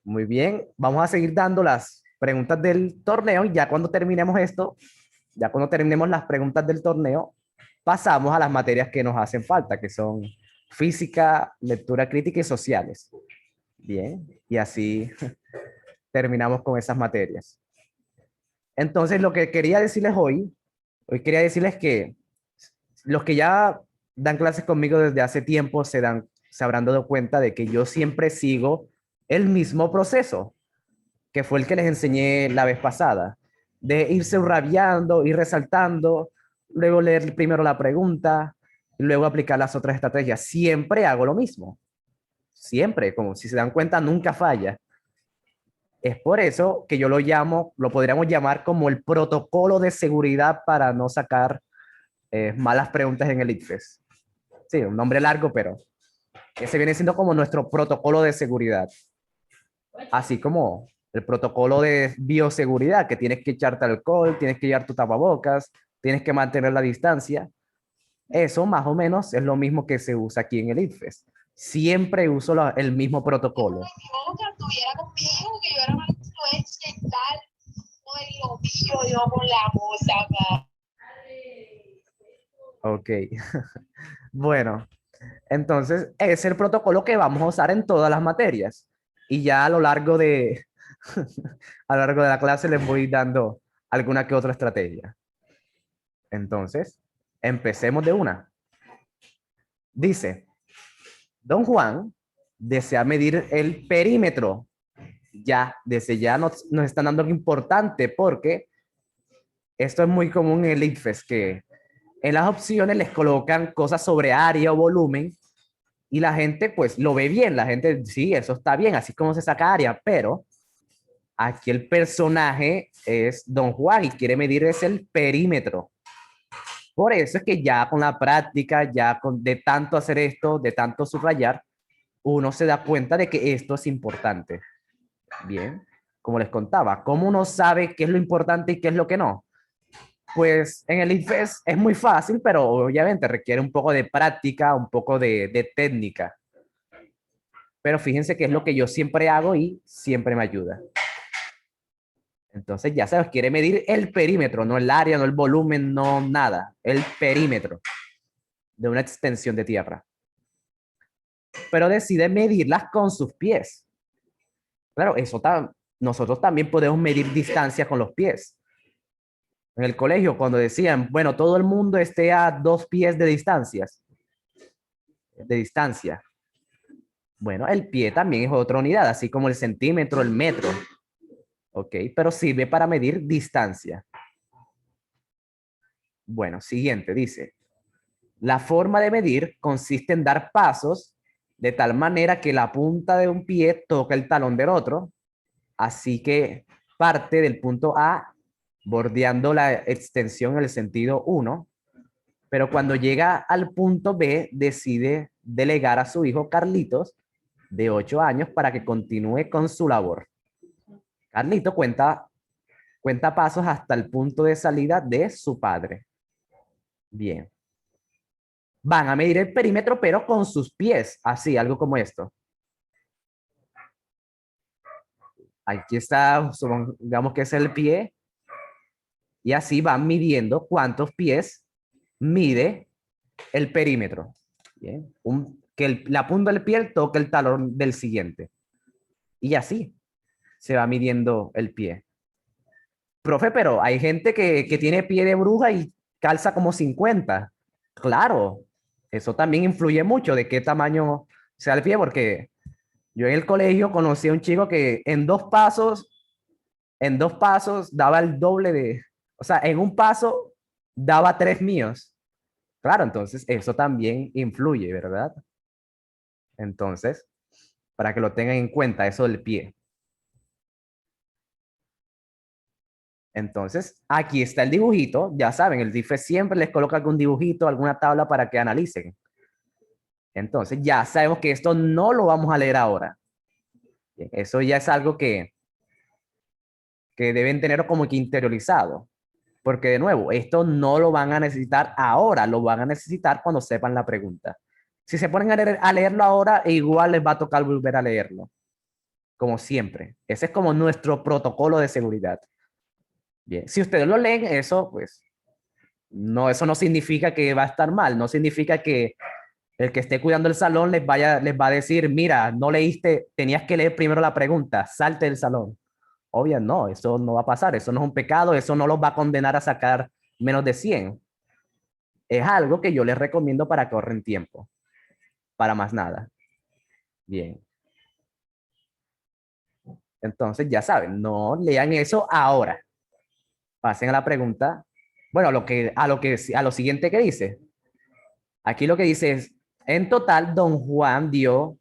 Muy bien, vamos a seguir dando las preguntas del torneo y ya cuando terminemos esto, ya cuando terminemos las preguntas del torneo, pasamos a las materias que nos hacen falta, que son física, lectura crítica y sociales. Bien, y así terminamos con esas materias. Entonces, lo que quería decirles hoy quería decirles que los que ya dan clases conmigo desde hace tiempo se habrán dado cuenta de que yo siempre sigo el mismo proceso, que fue el que les enseñé la vez pasada, de ir subrayando, ir resaltando, luego leer primero la pregunta, luego aplicar las otras estrategias. Siempre hago lo mismo, siempre, como si se dan cuenta, nunca falla. Es por eso que yo lo llamo, lo podríamos llamar como el protocolo de seguridad para no sacar malas preguntas en el ICFES. Sí, un nombre largo, pero ese viene siendo como nuestro protocolo de seguridad. Así como el protocolo de bioseguridad, que tienes que echarte alcohol, tienes que llevar tu tapabocas, tienes que mantener la distancia. Eso más o menos es lo mismo que se usa aquí en el ICFES. Siempre uso el mismo protocolo. Yo que estuviera conmigo, que yo era una influencia y tal, no el lobillo, yo con la cosa. Ok. Bueno, entonces es el protocolo que vamos a usar en todas las materias. Y ya a lo largo de, a lo largo de la clase les voy dando alguna que otra estrategia. Entonces, empecemos de una. Dice, Don Juan desea medir el perímetro. Ya, desde ya nos están dando algo importante porque esto es muy común en el ICFES, que en las opciones les colocan cosas sobre área o volumen y la gente pues lo ve bien, la gente sí, eso está bien, así como se saca área, pero aquí el personaje es Don Juan y quiere medir es el perímetro. Por eso es que ya con la práctica, de tanto hacer esto, de tanto subrayar, uno se da cuenta de que esto es importante. Bien, como les contaba, ¿cómo uno sabe qué es lo importante y qué es lo que no? Pues en el IFES es muy fácil, pero obviamente requiere un poco de práctica, un poco de técnica. Pero fíjense que es lo que yo siempre hago y siempre me ayuda. Entonces ya sabes, quiere medir el perímetro, no el área, no el volumen, no nada, el perímetro de una extensión de tierra. Pero decide medirlas con sus pies. Claro, nosotros también podemos medir distancia con los pies. En el colegio, cuando decían, bueno, todo el mundo esté a 2 pies de distancia. Bueno, el pie también es otra unidad, así como el centímetro, el metro. ¿Ok? Pero sirve para medir distancia. Bueno, siguiente, dice, la forma de medir consiste en dar pasos de tal manera que la punta de un pie toca el talón del otro, así que parte del punto A bordeando la extensión en el sentido 1, pero cuando llega al punto B decide delegar a su hijo Carlitos, de 8 años, para que continúe con su labor. Carlito cuenta pasos hasta el punto de salida de su padre. Bien. Van a medir el perímetro, pero con sus pies, así, algo como esto. Aquí está, digamos que es el pie, y así van midiendo cuántos pies mide el perímetro. Bien. La punta del pie toque el talón del siguiente. Y así se va midiendo el pie. Profe, pero hay gente que tiene pie de bruja y calza como 50. Claro, eso también influye mucho de qué tamaño sea el pie, porque yo en el colegio conocí a un chico que en dos pasos daba el doble o sea, en un paso daba 3 míos. Claro, entonces eso también influye, ¿verdad? Entonces, para que lo tengan en cuenta, eso del pie. Entonces, aquí está el dibujito, ya saben, el DIFE siempre les coloca algún dibujito, alguna tabla para que analicen. Entonces, ya sabemos que esto no lo vamos a leer ahora. Eso ya es algo que deben tener como que interiorizado. Porque de nuevo, esto no lo van a necesitar ahora, lo van a necesitar cuando sepan la pregunta. Si se ponen a leerlo ahora, igual les va a tocar volver a leerlo. como siempre. Ese es como nuestro protocolo de seguridad. Bien, si ustedes lo leen, eso pues no, eso no significa que va a estar mal, no significa que el que esté cuidando el salón les va a decir, mira, no leíste, tenías que leer primero la pregunta, salte del salón. Obvio, no, eso no va a pasar, eso no es un pecado, eso no los va a condenar a sacar menos de 100. Es algo que yo les recomiendo para que ahorren tiempo, para más nada. Bien, entonces ya saben, no lean eso ahora. Pasen a la pregunta, bueno, a lo siguiente que dice. Aquí lo que dice es, en total, don Juan dio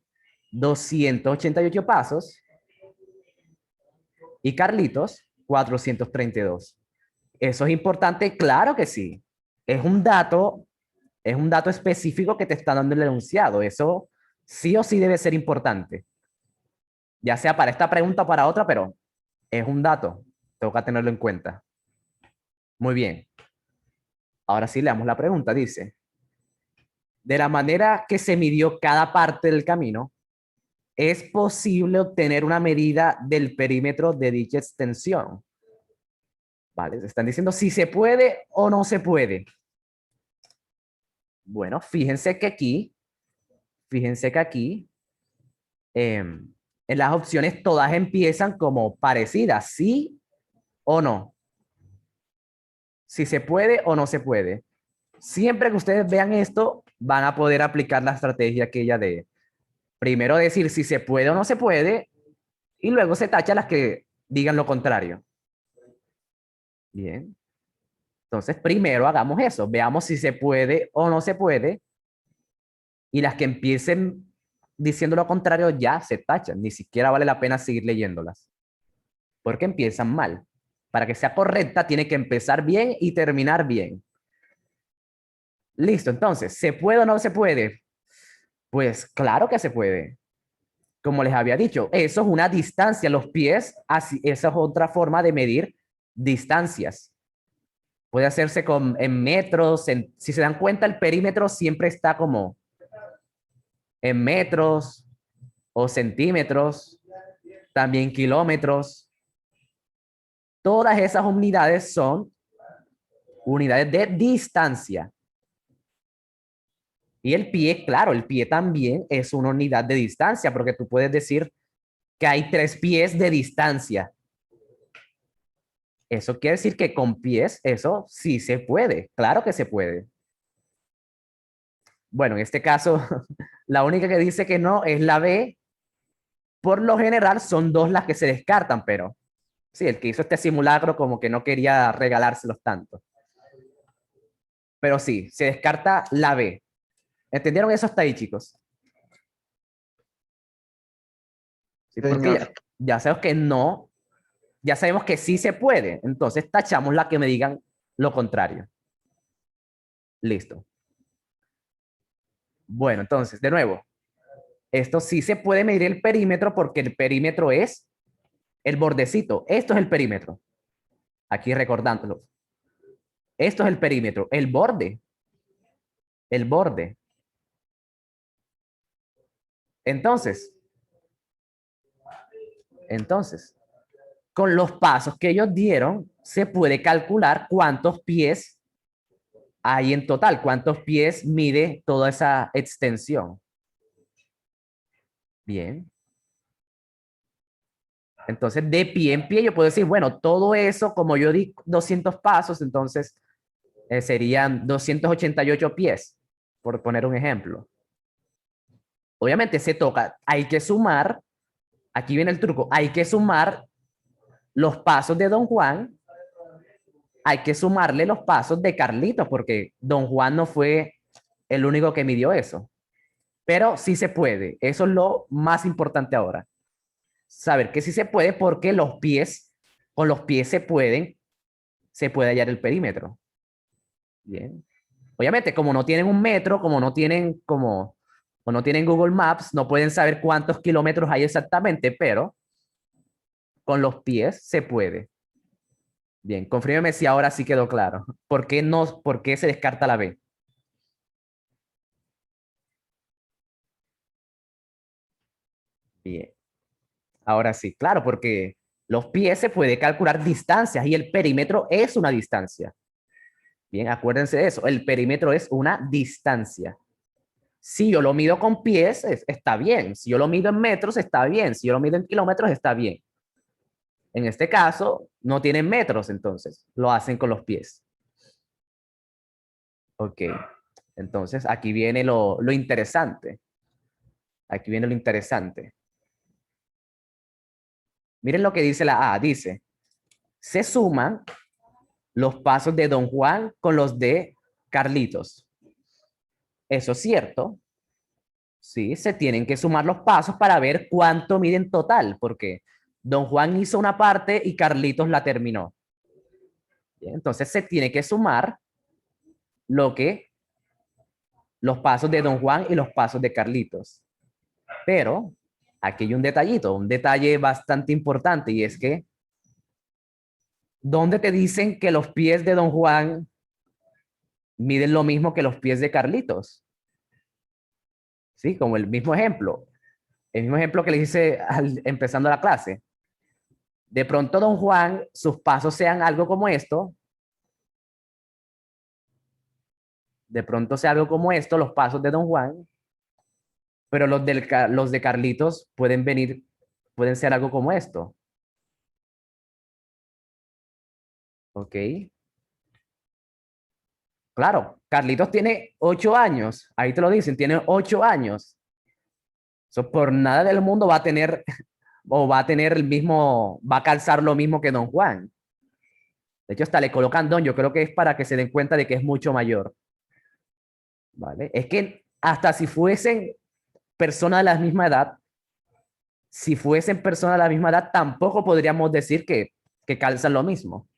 288 pasos y Carlitos 432. ¿Eso es importante? Claro que sí. Es un dato, es un dato específico que te está dando el enunciado. Eso sí o sí debe ser importante. Ya sea para esta pregunta o para otra, pero es un dato. Tengo que tenerlo en cuenta. Muy bien. Ahora sí leamos la pregunta. Dice, de la manera que se midió cada parte del camino, es posible obtener una medida del perímetro de dicha extensión. Vale, se están diciendo si se puede o no se puede. Bueno, fíjense que aquí, en las opciones todas empiezan como parecidas, sí o no. Si se puede o no se puede. Siempre que ustedes vean esto, van a poder aplicar la estrategia aquella de primero decir si se puede o no se puede y luego se tacha las que digan lo contrario. Bien. Entonces, primero hagamos eso, veamos si se puede o no se puede y las que empiecen diciendo lo contrario ya se tachan, ni siquiera vale la pena seguir leyéndolas, porque empiezan mal. Para que sea correcta, tiene que empezar bien y terminar bien. Listo, entonces, ¿se puede o no se puede? Pues claro que se puede. Como les había dicho, eso es una distancia, los pies, así, esa es otra forma de medir distancias. Puede hacerse en metros, si se dan cuenta, el perímetro siempre está como en metros o centímetros, también kilómetros. Todas esas unidades son unidades de distancia. Y el pie, claro, el pie también es una unidad de distancia, porque tú puedes decir que hay 3 pies de distancia. Eso quiere decir que con pies, eso sí se puede, claro que se puede. Bueno, en este caso, la única que dice que no es la B. Por lo general son 2 las que se descartan, pero sí, el que hizo este simulacro como que no quería regalárselos tanto. Pero sí, se descarta la B. ¿Entendieron eso hasta ahí, chicos? Sí, porque Señor. ya sabemos que no, ya sabemos que sí se puede. Entonces tachamos la que me digan lo contrario. Listo. Bueno, entonces, de nuevo, esto sí se puede medir el perímetro porque el perímetro es el bordecito. Esto es el perímetro. Aquí recordándolo. Esto es el perímetro, el borde. El borde. Entonces, con los pasos que ellos dieron, se puede calcular cuántos pies hay en total, cuántos pies mide toda esa extensión. Bien. Entonces, de pie en pie, yo puedo decir, bueno, todo eso, como yo di 200 pasos, entonces serían 288 pies, por poner un ejemplo. Obviamente se toca, hay que sumar, aquí viene el truco, hay que sumar los pasos de Don Juan, hay que sumarle los pasos de Carlitos, porque Don Juan no fue el único que midió eso. Pero sí se puede, eso es lo más importante ahora. Saber que sí se puede porque los pies, con los pies se puede hallar el perímetro. Bien. Obviamente, como no tienen un metro, o no tienen Google Maps, no pueden saber cuántos kilómetros hay exactamente, pero con los pies se puede. Bien, confírmeme si ahora sí quedó claro. ¿Por qué se descarta la B? Bien. Ahora sí, claro, porque los pies se puede calcular distancias y el perímetro es una distancia. Bien, acuérdense de eso. El perímetro es una distancia. Si yo lo mido con pies, está bien. Si yo lo mido en metros, está bien. Si yo lo mido en kilómetros, está bien. En este caso, no tienen metros, entonces lo hacen con los pies. Ok. Entonces, aquí viene lo interesante. Aquí viene lo interesante. Miren lo que dice la A. Dice, se suman los pasos de Don Juan con los de Carlitos. Eso es cierto. Sí, se tienen que sumar los pasos para ver cuánto mide en total, porque Don Juan hizo una parte y Carlitos la terminó. Bien, entonces se tiene que sumar lo que los pasos de Don Juan y los pasos de Carlitos. Pero aquí hay un detallito, un detalle bastante importante, y es que ¿dónde te dicen que los pies de Don Juan miden lo mismo que los pies de Carlitos? Sí, como el mismo ejemplo que le hice empezando la clase. De pronto Don Juan, sus pasos sean algo como esto, de pronto sea algo como esto, los pasos de Don Juan, pero los de Carlitos pueden ser algo como esto, ¿ok? Claro, Carlitos tiene 8 años, ahí te lo dicen, tiene 8 años. Eso por nada del mundo va a tener, o va a tener el mismo, va a calzar lo mismo que Don Juan. De hecho, hasta le colocan Don, yo creo que es para que se den cuenta de que es mucho mayor, ¿vale? Es que hasta si fuesen personas de la misma edad, si fuesen personas de la misma edad, tampoco podríamos decir que calzan lo mismo.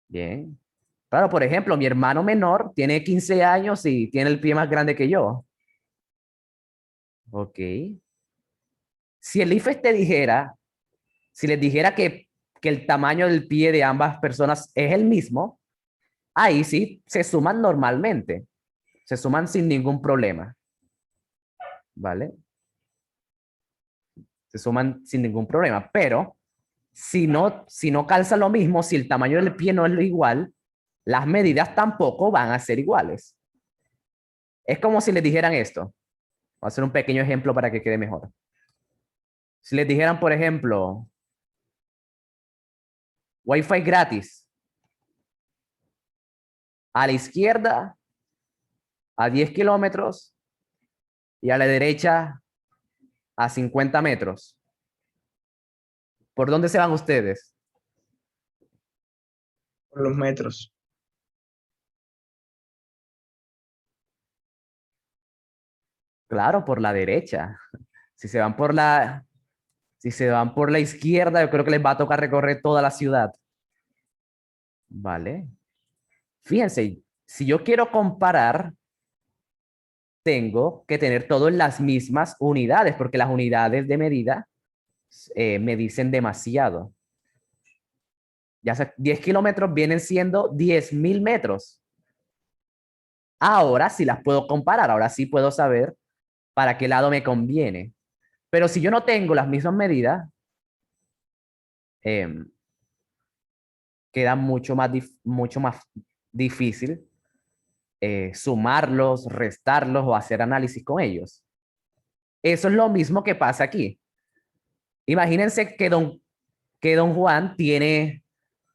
Bien. Claro, por ejemplo, mi hermano menor tiene 15 años y tiene el pie más grande que yo. Ok. Si el IFES te dijera, si les dijera que el tamaño del pie de ambas personas es el mismo, ahí sí se suman normalmente. Se suman sin ningún problema. ¿Vale? Se suman sin ningún problema. Pero si no calza lo mismo, si el tamaño del pie no es lo igual, las medidas tampoco van a ser iguales. Es como si les dijeran esto. Voy a hacer un pequeño ejemplo para que quede mejor. Si les dijeran, por ejemplo, Wi-Fi gratis a la izquierda a 10 kilómetros y a la derecha a 50 metros. ¿Por dónde se van ustedes? Por los metros. Claro, por la derecha. Si se van por la, si se van por la izquierda, yo creo que les va a tocar recorrer toda la ciudad. ¿Vale? Fíjense, si yo quiero comparar, tengo que tener todo en las mismas unidades, porque las unidades de medida me dicen demasiado. Ya 10 kilómetros vienen siendo 10.000 metros. Ahora sí las puedo comparar, ahora sí puedo saber para qué lado me conviene. Pero si yo no tengo las mismas medidas, eh, queda mucho más difícil sumarlos, restarlos o hacer análisis con ellos. Eso es lo mismo que pasa aquí. Imagínense que don Juan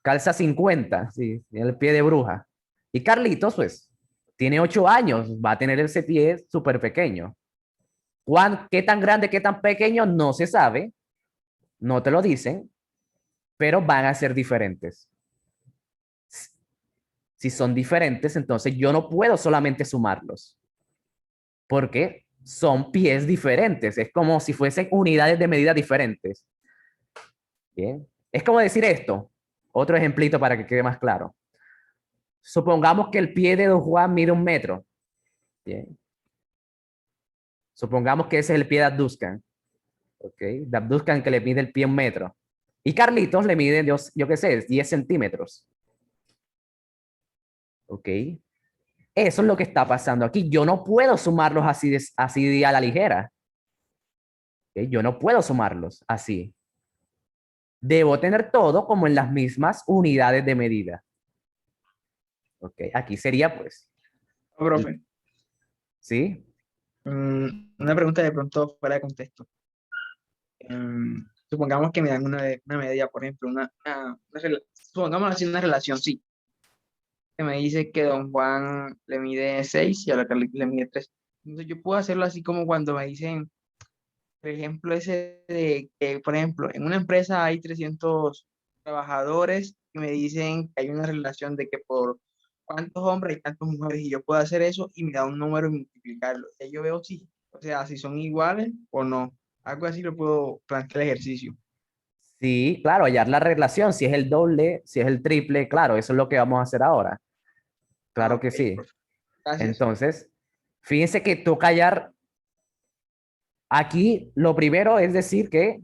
calza 50, sí, tiene el pie de bruja. Y Carlitos, pues, tiene 8 años, va a tener ese pie súper pequeño. ¿Qué tan grande, qué tan pequeño? No se sabe, no te lo dicen, pero van a ser diferentes. Si son diferentes, entonces yo no puedo solamente sumarlos, porque son pies diferentes. Es como si fuesen unidades de medida diferentes. Bien. Es como decir esto. Otro ejemplito para que quede más claro. Supongamos que el pie de Don Juan mide 1 metro. Bien. Supongamos que ese es el pie de Abduscan. ¿Ok? De Abduscan que le mide el pie 1 metro. Y Carlitos le mide, yo qué sé, 10 centímetros. ¿Ok? Eso es lo que está pasando aquí. Yo no puedo sumarlos así a la ligera. ¿ok? Yo no puedo sumarlos así. Debo tener todo como en las mismas unidades de medida. ¿Ok? Aquí sería pues, No, profe, ¿sí? una pregunta de pronto fuera de contexto. Supongamos que me dan una medida, por ejemplo, supongamos así una relación, sí, que me dice que don Juan le mide 6 y a la Carlita le mide 3. Entonces yo puedo hacerlo así como cuando me dicen, por ejemplo, ese de que, por ejemplo, en una empresa hay 300 trabajadores y me dicen que hay una relación de que por cuántos hombres hay tantas mujeres y yo puedo hacer eso y me da un número y multiplicarlo. Y yo veo si, o sea, si son iguales o no. Algo así lo puedo plantear el ejercicio. Sí, claro, hallar la relación, si es el doble, si es el triple, claro, eso es lo que vamos a hacer ahora. Ah, Claro ok, que sí. profe. Gracias. Entonces, fíjense que toca hallar, aquí lo primero es decir que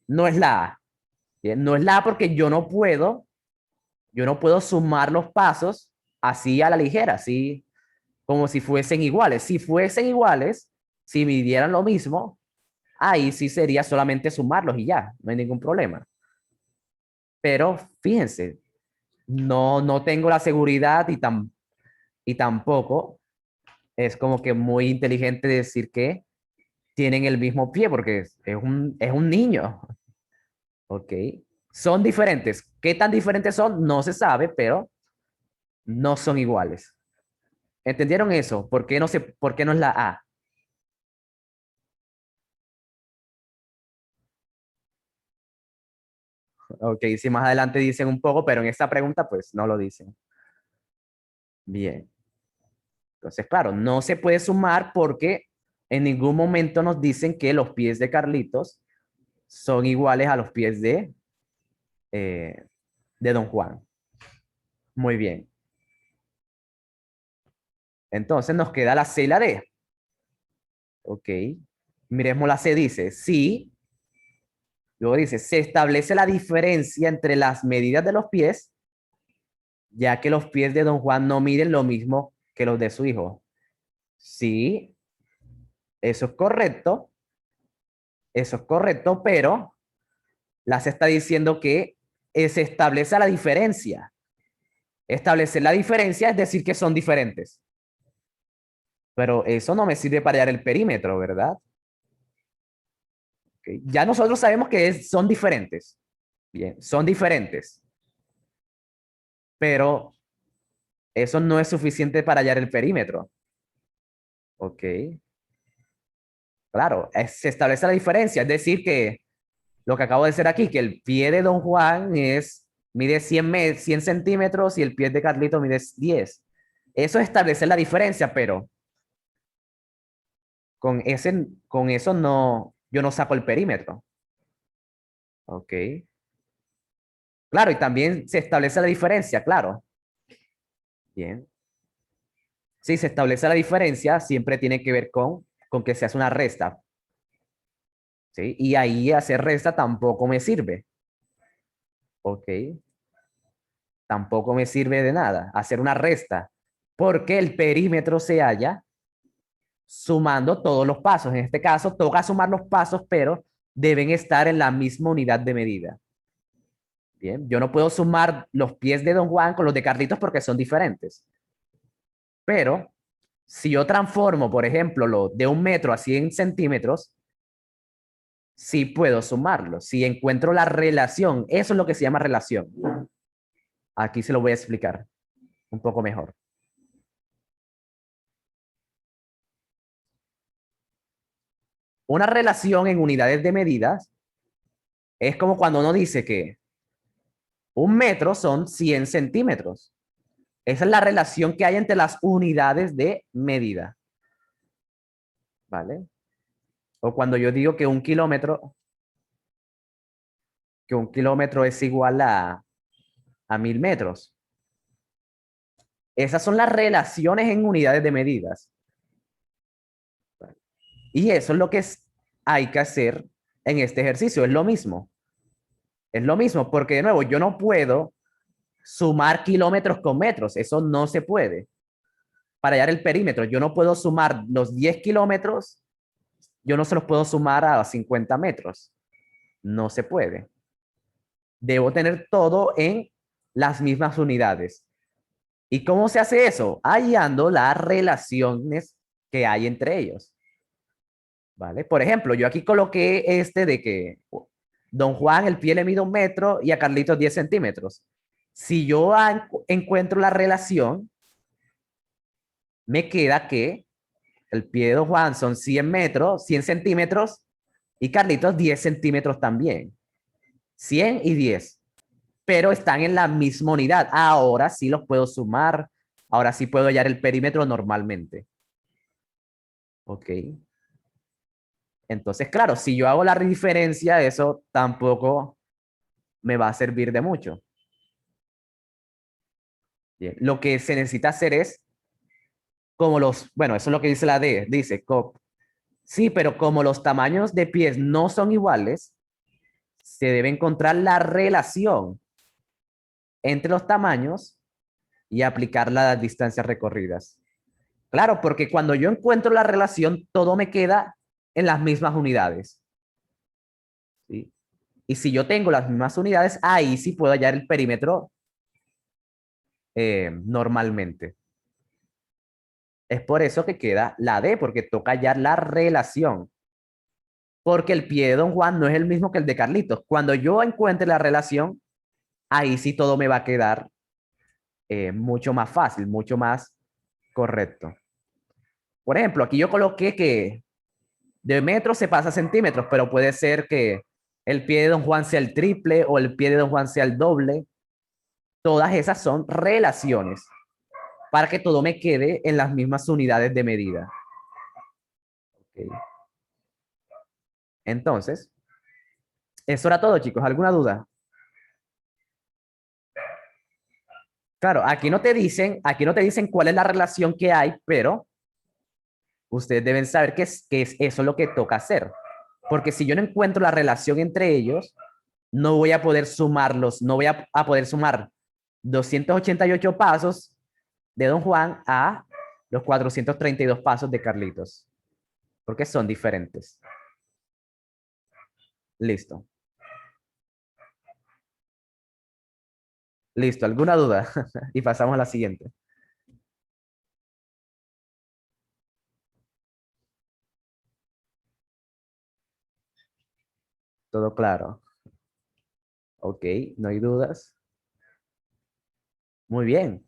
no es la A. ¿Bien? No es la A porque yo no puedo sumar los pasos así a la ligera, así como si fuesen iguales. Si fuesen iguales, si midieran lo mismo, ahí sí sería solamente sumarlos y ya, no hay ningún problema. Pero fíjense, no tengo la seguridad y tampoco es como que muy inteligente decir que tienen el mismo pie porque es un niño, ¿ok? Son diferentes. ¿Qué tan diferentes son? No se sabe, pero no son iguales. ¿Entendieron eso? ¿Por qué no es la A? Ok, si más adelante dicen un poco, pero en esta pregunta pues no lo dicen. Bien. Entonces, claro, no se puede sumar porque en ningún momento nos dicen que los pies de Carlitos son iguales a los pies eh, de Don Juan. Muy bien. Entonces nos queda la C y la D. Ok. Miremos la C dice, sí. Luego dice, se establece la diferencia entre las medidas de los pies, ya que los pies de Don Juan no miden lo mismo que los de su hijo. Sí, eso es correcto. Eso es correcto, pero la C está diciendo que se establece la diferencia. Establecer la diferencia es decir que son diferentes. Pero eso no me sirve para hallar el perímetro, ¿verdad? Okay. Ya nosotros sabemos que son diferentes. Bien, son diferentes. Pero eso no es suficiente para hallar el perímetro. Ok. Claro, se establece la diferencia. Es decir, que lo que acabo de decir aquí, que el pie de Don Juan mide 100 centímetros y el pie de Carlito mide 10. Eso establece la diferencia, pero con eso no, yo no saco el perímetro. Ok. Claro, y también se establece la diferencia, claro. Bien. Si se establece la diferencia, siempre tiene que ver con que se hace una resta. ¿Sí? Y ahí hacer resta tampoco me sirve. Ok. Tampoco me sirve de nada hacer una resta, porque el perímetro se halla sumando todos los pasos. En este caso, toca sumar los pasos, pero deben estar en la misma unidad de medida. Bien, yo no puedo sumar los pies de Don Juan con los de Carlitos porque son diferentes. Pero si yo transformo, por ejemplo, lo de 1 metro a 100 centímetros, sí puedo sumarlo. Si encuentro la relación, eso es lo que se llama relación. Aquí se lo voy a explicar un poco mejor. Una relación en unidades de medidas es como cuando uno dice que 1 metro son 100 centímetros. Esa es la relación que hay entre las unidades de medida. ¿Vale? O cuando yo digo que un kilómetro es igual a 1000 metros. Esas son las relaciones en unidades de medidas. Y eso es lo que hay que hacer en este ejercicio. Es lo mismo. Es lo mismo, porque de nuevo, yo no puedo sumar kilómetros con metros. Eso no se puede. Para hallar el perímetro, yo no puedo sumar los 10 kilómetros yo no se los puedo sumar a 50 metros. No se puede. Debo tener todo en las mismas unidades. ¿Y cómo se hace eso? Hallando las relaciones que hay entre ellos. ¿Vale? Por ejemplo, yo aquí coloqué este de que Don Juan, el pie le mide 1 metro y a Carlitos 10 centímetros. Si yo encuentro la relación, me queda que el pie de Don Juan son 100 metros, 100 centímetros y Carlitos 10 centímetros también. 100 y 10. Pero están en la misma unidad. Ahora sí los puedo sumar. Ahora sí puedo hallar el perímetro normalmente. Ok. Entonces, claro, si yo hago la diferencia, eso tampoco me va a servir de mucho. Bien. Lo que se necesita hacer es como bueno, eso es lo que dice la D, dice, sí, pero como los tamaños de pies no son iguales, se debe encontrar la relación entre los tamaños y aplicar las distancias recorridas. Claro, porque cuando yo encuentro la relación, todo me queda en las mismas unidades. ¿Sí? Y si yo tengo las mismas unidades, ahí sí puedo hallar el perímetro normalmente. Es por eso que queda la D, porque toca hallar la relación. Porque el pie de Don Juan no es el mismo que el de Carlitos. Cuando yo encuentre la relación, ahí sí todo me va a quedar mucho más fácil, mucho más correcto. Por ejemplo, aquí yo coloqué que de metros se pasa a centímetros, pero puede ser que el pie de Don Juan sea el triple o el pie de Don Juan sea el doble. Todas esas son relaciones para que todo me quede en las mismas unidades de medida. Okay. Entonces, eso era todo, chicos. ¿Alguna duda? Claro, aquí no te dicen cuál es la relación que hay, pero ustedes deben saber que es eso lo que toca hacer. Porque si yo no encuentro la relación entre ellos, no voy a poder sumarlos, no voy a poder sumar 288 pasos de Don Juan a los 432 pasos de Carlitos, porque son diferentes. Listo. Listo, ¿alguna duda? Y pasamos a la siguiente. Todo claro. Ok, no hay dudas. Muy bien.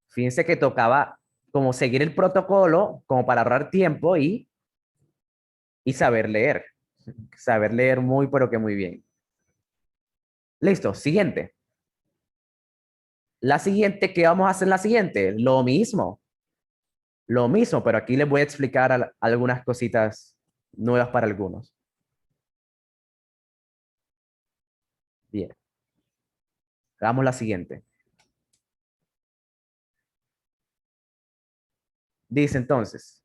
Fíjense que tocaba como seguir el protocolo, como para ahorrar tiempo y saber leer. Saber leer muy, pero que muy bien. Listo, siguiente. La siguiente, ¿qué vamos a hacer en la siguiente? Lo mismo, pero aquí les voy a explicar algunas cositas nuevas para algunos. Bien, hagamos la siguiente. Dice entonces,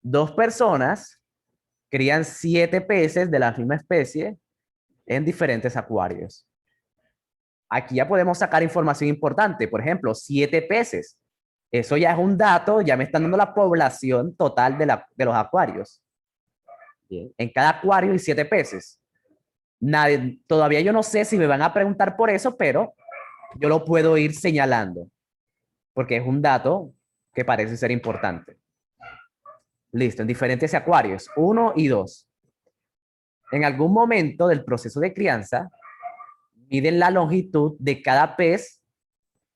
dos personas crían 7 peces de la misma especie en diferentes acuarios. Aquí ya podemos sacar información importante. Por ejemplo, 7 peces. Eso ya es un dato, ya me están dando la población total de los acuarios. Bien. En cada acuario hay 7 peces. Todavía yo no sé si me van a preguntar por eso, pero yo lo puedo ir señalando, porque es un dato que parece ser importante. Listo, en diferentes acuarios, 1 y 2. En algún momento del proceso de crianza, miden la longitud de cada pez,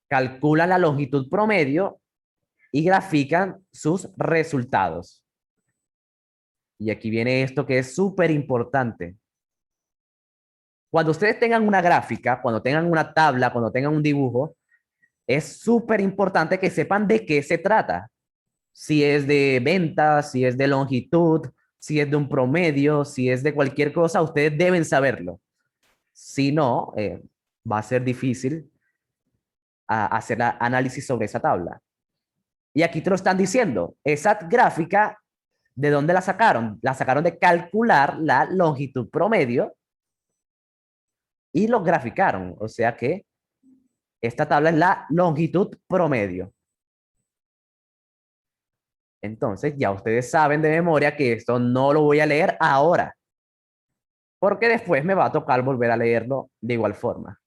calculan la longitud promedio y grafican sus resultados. Y aquí viene esto que es súper importante. Cuando ustedes tengan una gráfica, cuando tengan una tabla, cuando tengan un dibujo, es súper importante que sepan de qué se trata. Si es de ventas, si es de longitud, si es de un promedio, si es de cualquier cosa, ustedes deben saberlo. Si no, va a ser difícil hacer análisis sobre esa tabla. Y aquí te lo están diciendo. Esa gráfica, ¿de dónde la sacaron? La sacaron de calcular la longitud promedio y lo graficaron. O sea que esta tabla es la longitud promedio. Entonces, ya ustedes saben de memoria que esto no lo voy a leer ahora, porque después me va a tocar volver a leerlo de igual forma.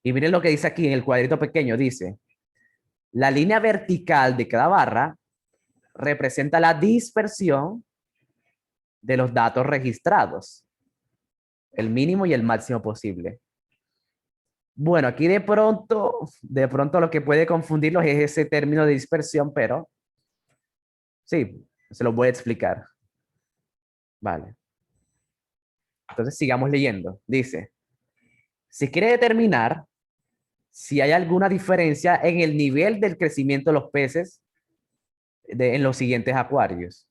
Y miren lo que dice aquí en el cuadrito pequeño, dice, la línea vertical de cada barra representa la dispersión de los datos registrados, el mínimo y el máximo posible. Bueno, aquí de pronto lo que puede confundirlos es ese término de dispersión, pero sí, se los voy a explicar. Vale. Entonces sigamos leyendo. Dice, si quiere determinar si hay alguna diferencia en el nivel del crecimiento de los peces en los siguientes acuarios.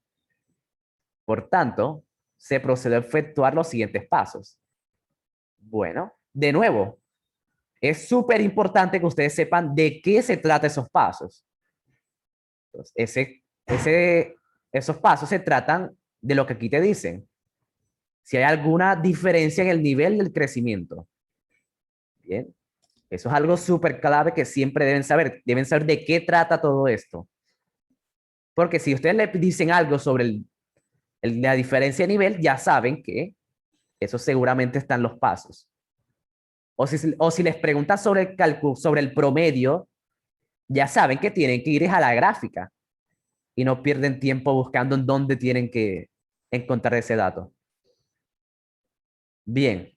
Por tanto, se procede a efectuar los siguientes pasos. Bueno, de nuevo, es súper importante que ustedes sepan de qué se trata esos pasos. Entonces, esos pasos se tratan de lo que aquí te dicen. Si hay alguna diferencia en el nivel del crecimiento. Bien, eso es algo súper clave que siempre deben saber. Deben saber de qué trata todo esto. Porque si ustedes le dicen algo sobre la diferencia de nivel, ya saben que eso seguramente están los pasos. O si les preguntan sobre el cálculo, sobre el promedio, ya saben que tienen que ir a la gráfica y no pierden tiempo buscando en dónde tienen que encontrar ese dato. Bien,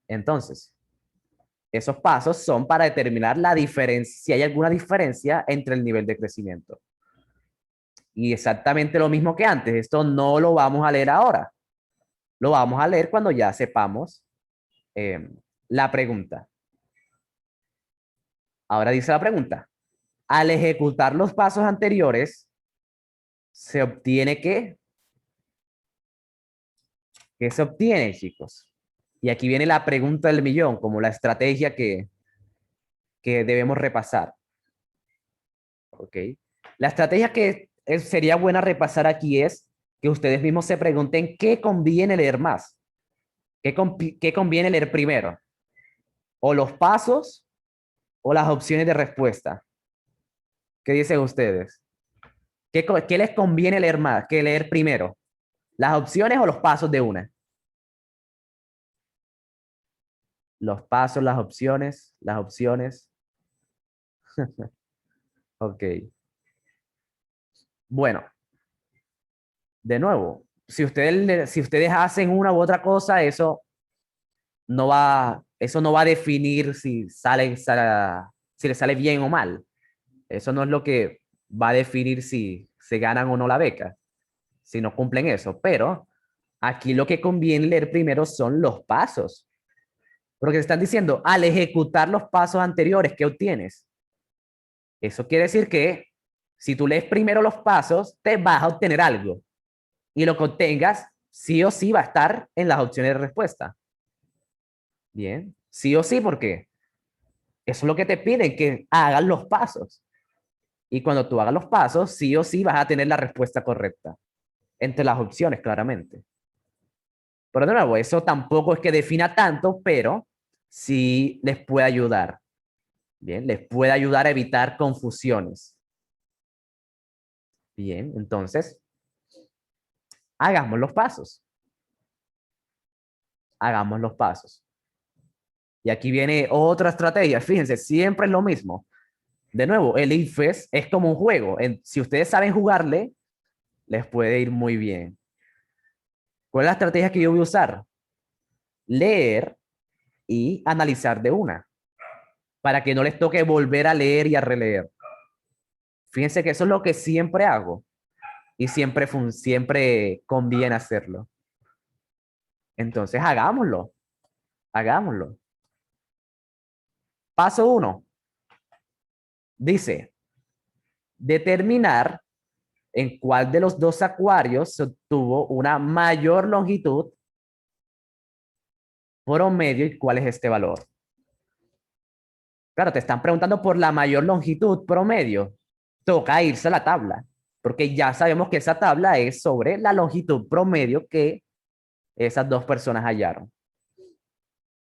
entonces, esos pasos son para determinar la diferencia, si hay alguna diferencia entre el nivel de crecimiento. Y exactamente lo mismo que antes, esto no lo vamos a leer ahora. Lo vamos a leer cuando ya sepamos la pregunta. Ahora dice la pregunta. Al ejecutar los pasos anteriores, se obtiene ¿qué? ¿Qué se obtiene, chicos? Y aquí viene la pregunta del millón, como la estrategia que debemos repasar. ¿Ok? La estrategia que sería buena repasar aquí es que ustedes mismos se pregunten qué conviene leer más. ¿Qué conviene leer primero? ¿O los pasos o las opciones de respuesta? ¿Qué dicen ustedes? ¿Qué les conviene leer más? ¿Qué leer primero? ¿Las opciones o los pasos de una? Los pasos, las opciones, las opciones. Ok. Bueno, de nuevo, si ustedes hacen una u otra cosa, eso no va a definir si les sale bien o mal. Eso no es lo que va a definir si se ganan o no la beca, si no cumplen eso. Pero aquí lo que conviene leer primero son los pasos. Porque te están diciendo, al ejecutar los pasos anteriores, ¿qué obtienes? Eso quiere decir que si tú lees primero los pasos, te vas a obtener algo. Y lo que obtengas, sí o sí va a estar en las opciones de respuesta. Bien, sí o sí, porque eso es lo que te piden, que hagas los pasos. Y cuando tú hagas los pasos, sí o sí vas a tener la respuesta correcta. Entre las opciones, claramente. Pero de nuevo, eso tampoco es que defina tanto, pero sí les puede ayudar. Bien, les puede ayudar a evitar confusiones. Bien, entonces, hagamos los pasos. Hagamos los pasos. Y aquí viene otra estrategia. Fíjense, siempre es lo mismo. De nuevo, el IFES es como un juego. Si ustedes saben jugarle, les puede ir muy bien. ¿Cuál es la estrategia que yo voy a usar? Leer y analizar de una, para que no les toque volver a leer y a releer. Fíjense que eso es lo que siempre hago y siempre conviene hacerlo. Entonces, hagámoslo, hagámoslo. Paso 1. Dice, determinar en cuál de los dos acuarios se obtuvo una mayor longitud promedio y cuál es este valor. Claro, te están preguntando por la mayor longitud promedio. Toca irse a la tabla, porque ya sabemos que esa tabla es sobre la longitud promedio que esas dos personas hallaron.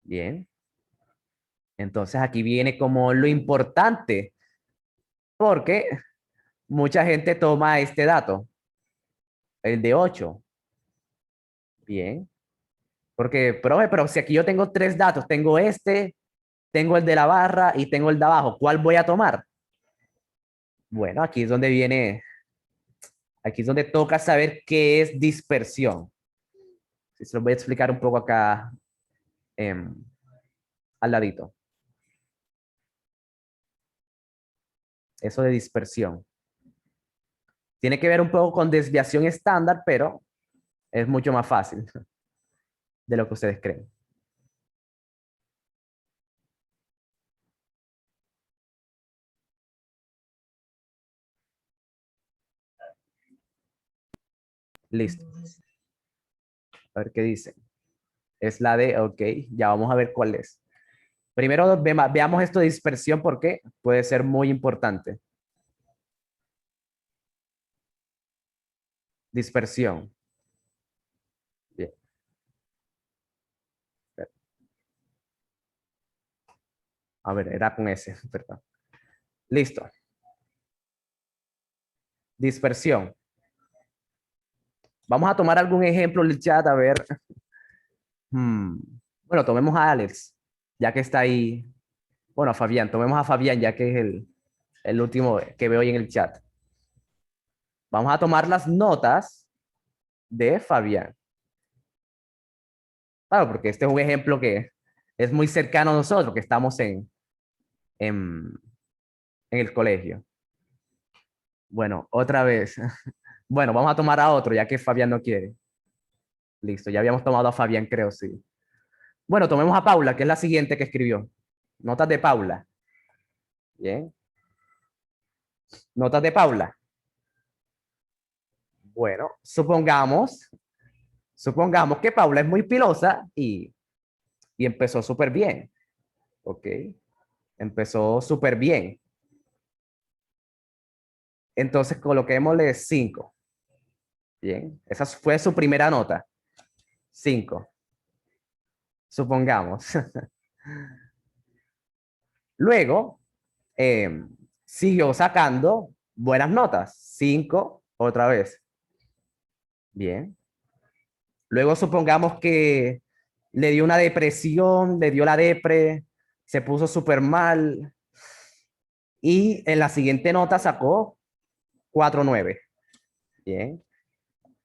Bien. Entonces aquí viene como lo importante, porque mucha gente toma este dato, el de 8. Bien. Porque, profe, pero si aquí yo tengo tres datos, tengo este, tengo el de la barra y tengo el de abajo, ¿cuál voy a tomar? Bueno, aquí es donde toca saber qué es dispersión. Se los voy a explicar un poco acá em, al ladito. Eso de dispersión. Tiene que ver un poco con desviación estándar, pero es mucho más fácil de lo que ustedes creen. Listo. A ver qué dice. Es la de, ok, ya vamos a ver cuál es. Primero veamos esto de dispersión porque puede ser muy importante. Dispersión. Bien. A ver, era con S, perdón. Listo. Dispersión. Vamos a tomar algún ejemplo en el chat, a ver. Hmm, Bueno, tomemos a Alex, ya que está ahí. Bueno, a Fabián, tomemos a Fabián, ya que es el último que veo hoy en el chat. Vamos a tomar las notas de Fabián. Claro, porque este es un ejemplo que es muy cercano a nosotros, que estamos en, en el colegio. Bueno, otra vez. Bueno, vamos a tomar a otro, ya que Fabián no quiere. Listo, ya habíamos tomado a Fabián, creo, sí. Bueno, tomemos a Paula, que es la siguiente que escribió. Notas de Paula. Bien. Notas de Paula. Bueno, supongamos que Paula es muy pilosa y empezó súper bien. ¿Ok? Empezó súper bien. Entonces coloquémosle 5. Bien. Esa fue su primera nota. 5. Supongamos. Luego, siguió sacando buenas notas. 5 otra vez. Bien. Luego supongamos que le dio una depresión, le dio la depre, se puso súper mal y en la siguiente nota sacó 4.9. Bien.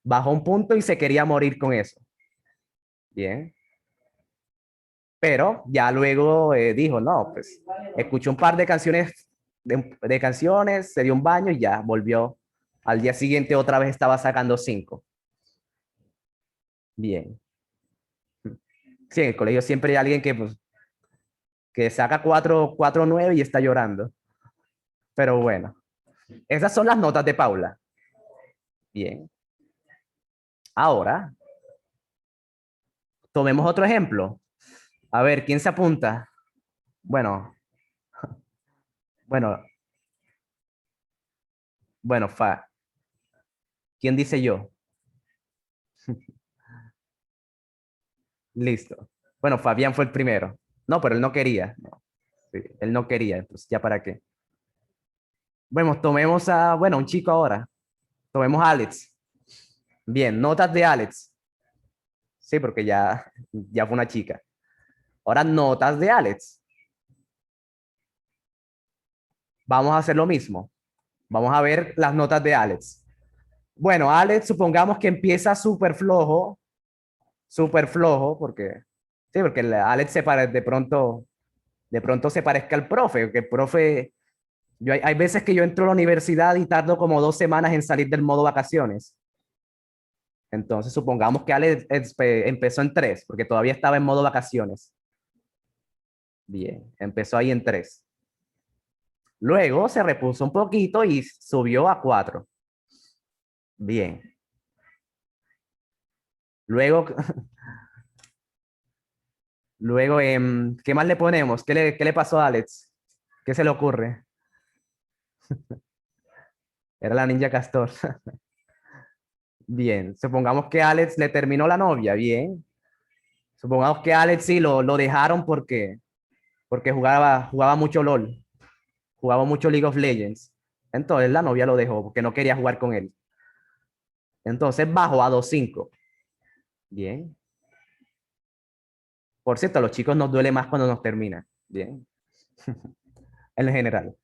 Bajó un punto y se quería morir con eso. Bien. Pero ya luego dijo, no, pues escuchó un par de canciones, de canciones, se dio un baño y ya volvió. Al día siguiente otra vez estaba sacando 5. Bien. Sí, en el colegio siempre hay alguien que, pues, que saca 4.9 y está llorando. Pero bueno, esas son las notas de Paula. Bien. Ahora, tomemos otro ejemplo. A ver, ¿quién se apunta? Bueno, bueno, bueno, ¿Quién dice yo? Listo. Bueno, Fabián fue el primero. No, pero él no quería. No, sí, él no quería, entonces ya para qué. Bueno, tomemos bueno, un chico ahora. Tomemos a Alex. Bien, notas de Alex. Sí, porque ya fue una chica. Ahora notas de Alex. Vamos a hacer lo mismo. Vamos a ver las notas de Alex. Bueno, Alex, supongamos que empieza súper flojo, porque sí, porque Alex de pronto se parezca al profe, que el profe, hay veces que yo entro a la universidad y tardo como 2 semanas en salir del modo vacaciones. Entonces, supongamos que Alex empezó en 3, porque todavía estaba en modo vacaciones. Bien, empezó ahí en 3. Luego se repuso un poquito y subió a 4. Bien. Luego, luego, ¿qué más le ponemos? ¿Qué le pasó a Alex? ¿Qué se le ocurre? Era la ninja Castor. Bien. Supongamos que Alex le terminó la novia. Bien. Supongamos que Alex sí lo dejaron porque jugaba mucho LOL. Jugaba mucho League of Legends. Entonces la novia lo dejó porque no quería jugar con él. Entonces bajó a 2.5. Bien. Por cierto, a los chicos nos duele más cuando nos termina. Bien. En general.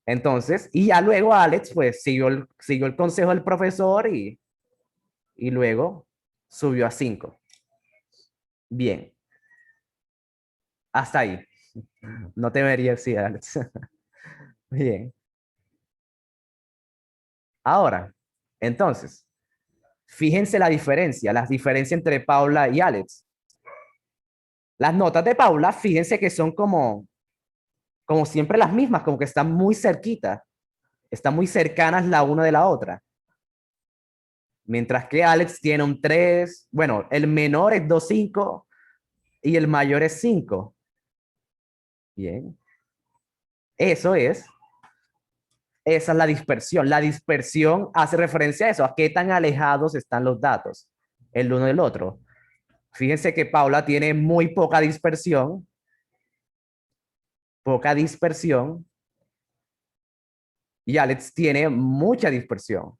Entonces, y ya luego Alex pues siguió el consejo del profesor y luego subió a 5. Bien. Hasta ahí. No te vería así, Alex. Bien. Ahora, entonces, fíjense la diferencia entre Paula y Alex. Las notas de Paula, fíjense que son como siempre las mismas, como que están muy cerquitas, están muy cercanas la una de la otra. Mientras que Alex tiene un 3, bueno, el menor es 2.5 y el mayor es 5. Bien. Eso es, esa es la dispersión. La dispersión hace referencia a eso, a qué tan alejados están los datos el uno del otro. Fíjense que Paula tiene muy poca dispersión, y Alex tiene mucha dispersión,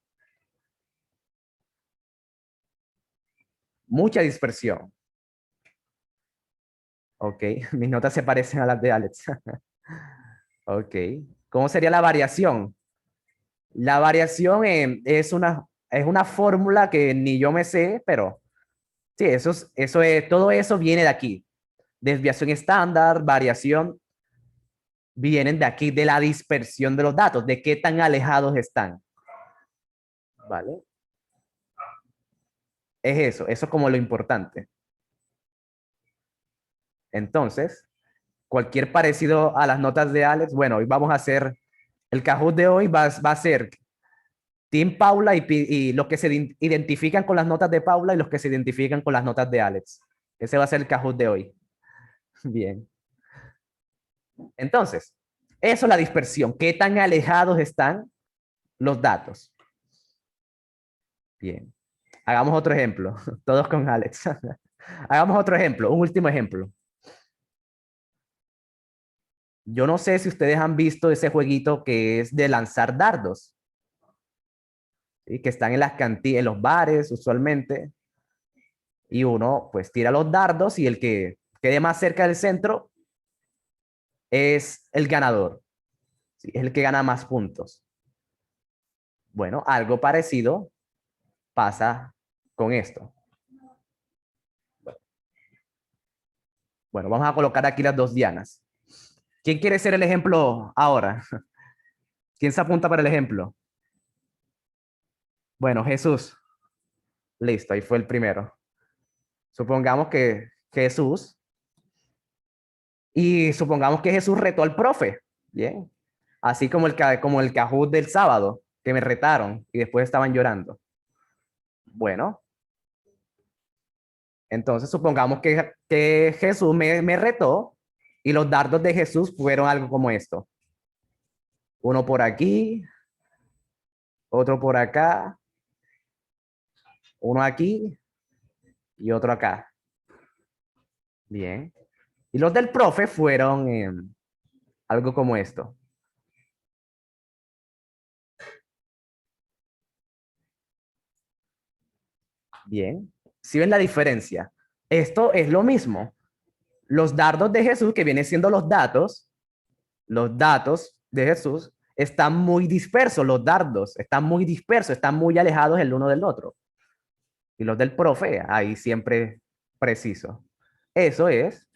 mucha dispersión. Ok, mis notas se parecen a las de Alex. Ok, ¿cómo sería la variación? La variación es una fórmula que ni yo me sé, pero sí, todo eso viene de aquí. Desviación estándar, variación, vienen de aquí, de la dispersión de los datos, de qué tan alejados están. ¿Vale? Eso es como lo importante. Entonces, cualquier parecido a las notas de Alex, bueno, hoy vamos a hacer, el Kahoot de hoy va a ser Team Paula y los que se identifican con las notas de Paula y los que se identifican con las notas de Alex. Ese va a ser el Kahoot de hoy. Bien. Entonces, eso es la dispersión. ¿Qué tan alejados están los datos? Bien. Hagamos otro ejemplo. Todos con Alex. Hagamos otro ejemplo, un último ejemplo. Yo no sé si ustedes han visto ese jueguito que es de lanzar dardos, ¿sí? Que están en las cantinas, en los bares usualmente, y uno pues tira los dardos y el que quede más cerca del centro es el ganador, ¿sí? Es el que gana más puntos. Bueno, algo parecido pasa con esto. Bueno, vamos a colocar aquí las dos dianas. ¿Quién quiere ser el ejemplo ahora? ¿Quién se apunta para el ejemplo? Bueno, Jesús. Listo, ahí fue el primero. Supongamos que Jesús, y supongamos que Jesús retó al profe. Bien. Así como el Kahoot del sábado, que me retaron y después estaban llorando. Bueno, entonces supongamos que Jesús me retó y los dardos de Jesús fueron algo como esto. Uno por aquí, otro por acá, uno aquí y otro acá. Bien. Y los del profe fueron algo como esto. Bien. ¿Sí ven la diferencia? Esto es lo mismo. Los dardos de Jesús, que vienen siendo los datos de Jesús, están muy dispersos, los dardos están muy dispersos, están muy alejados el uno del otro. Y los del profe, ahí siempre preciso. Eso es,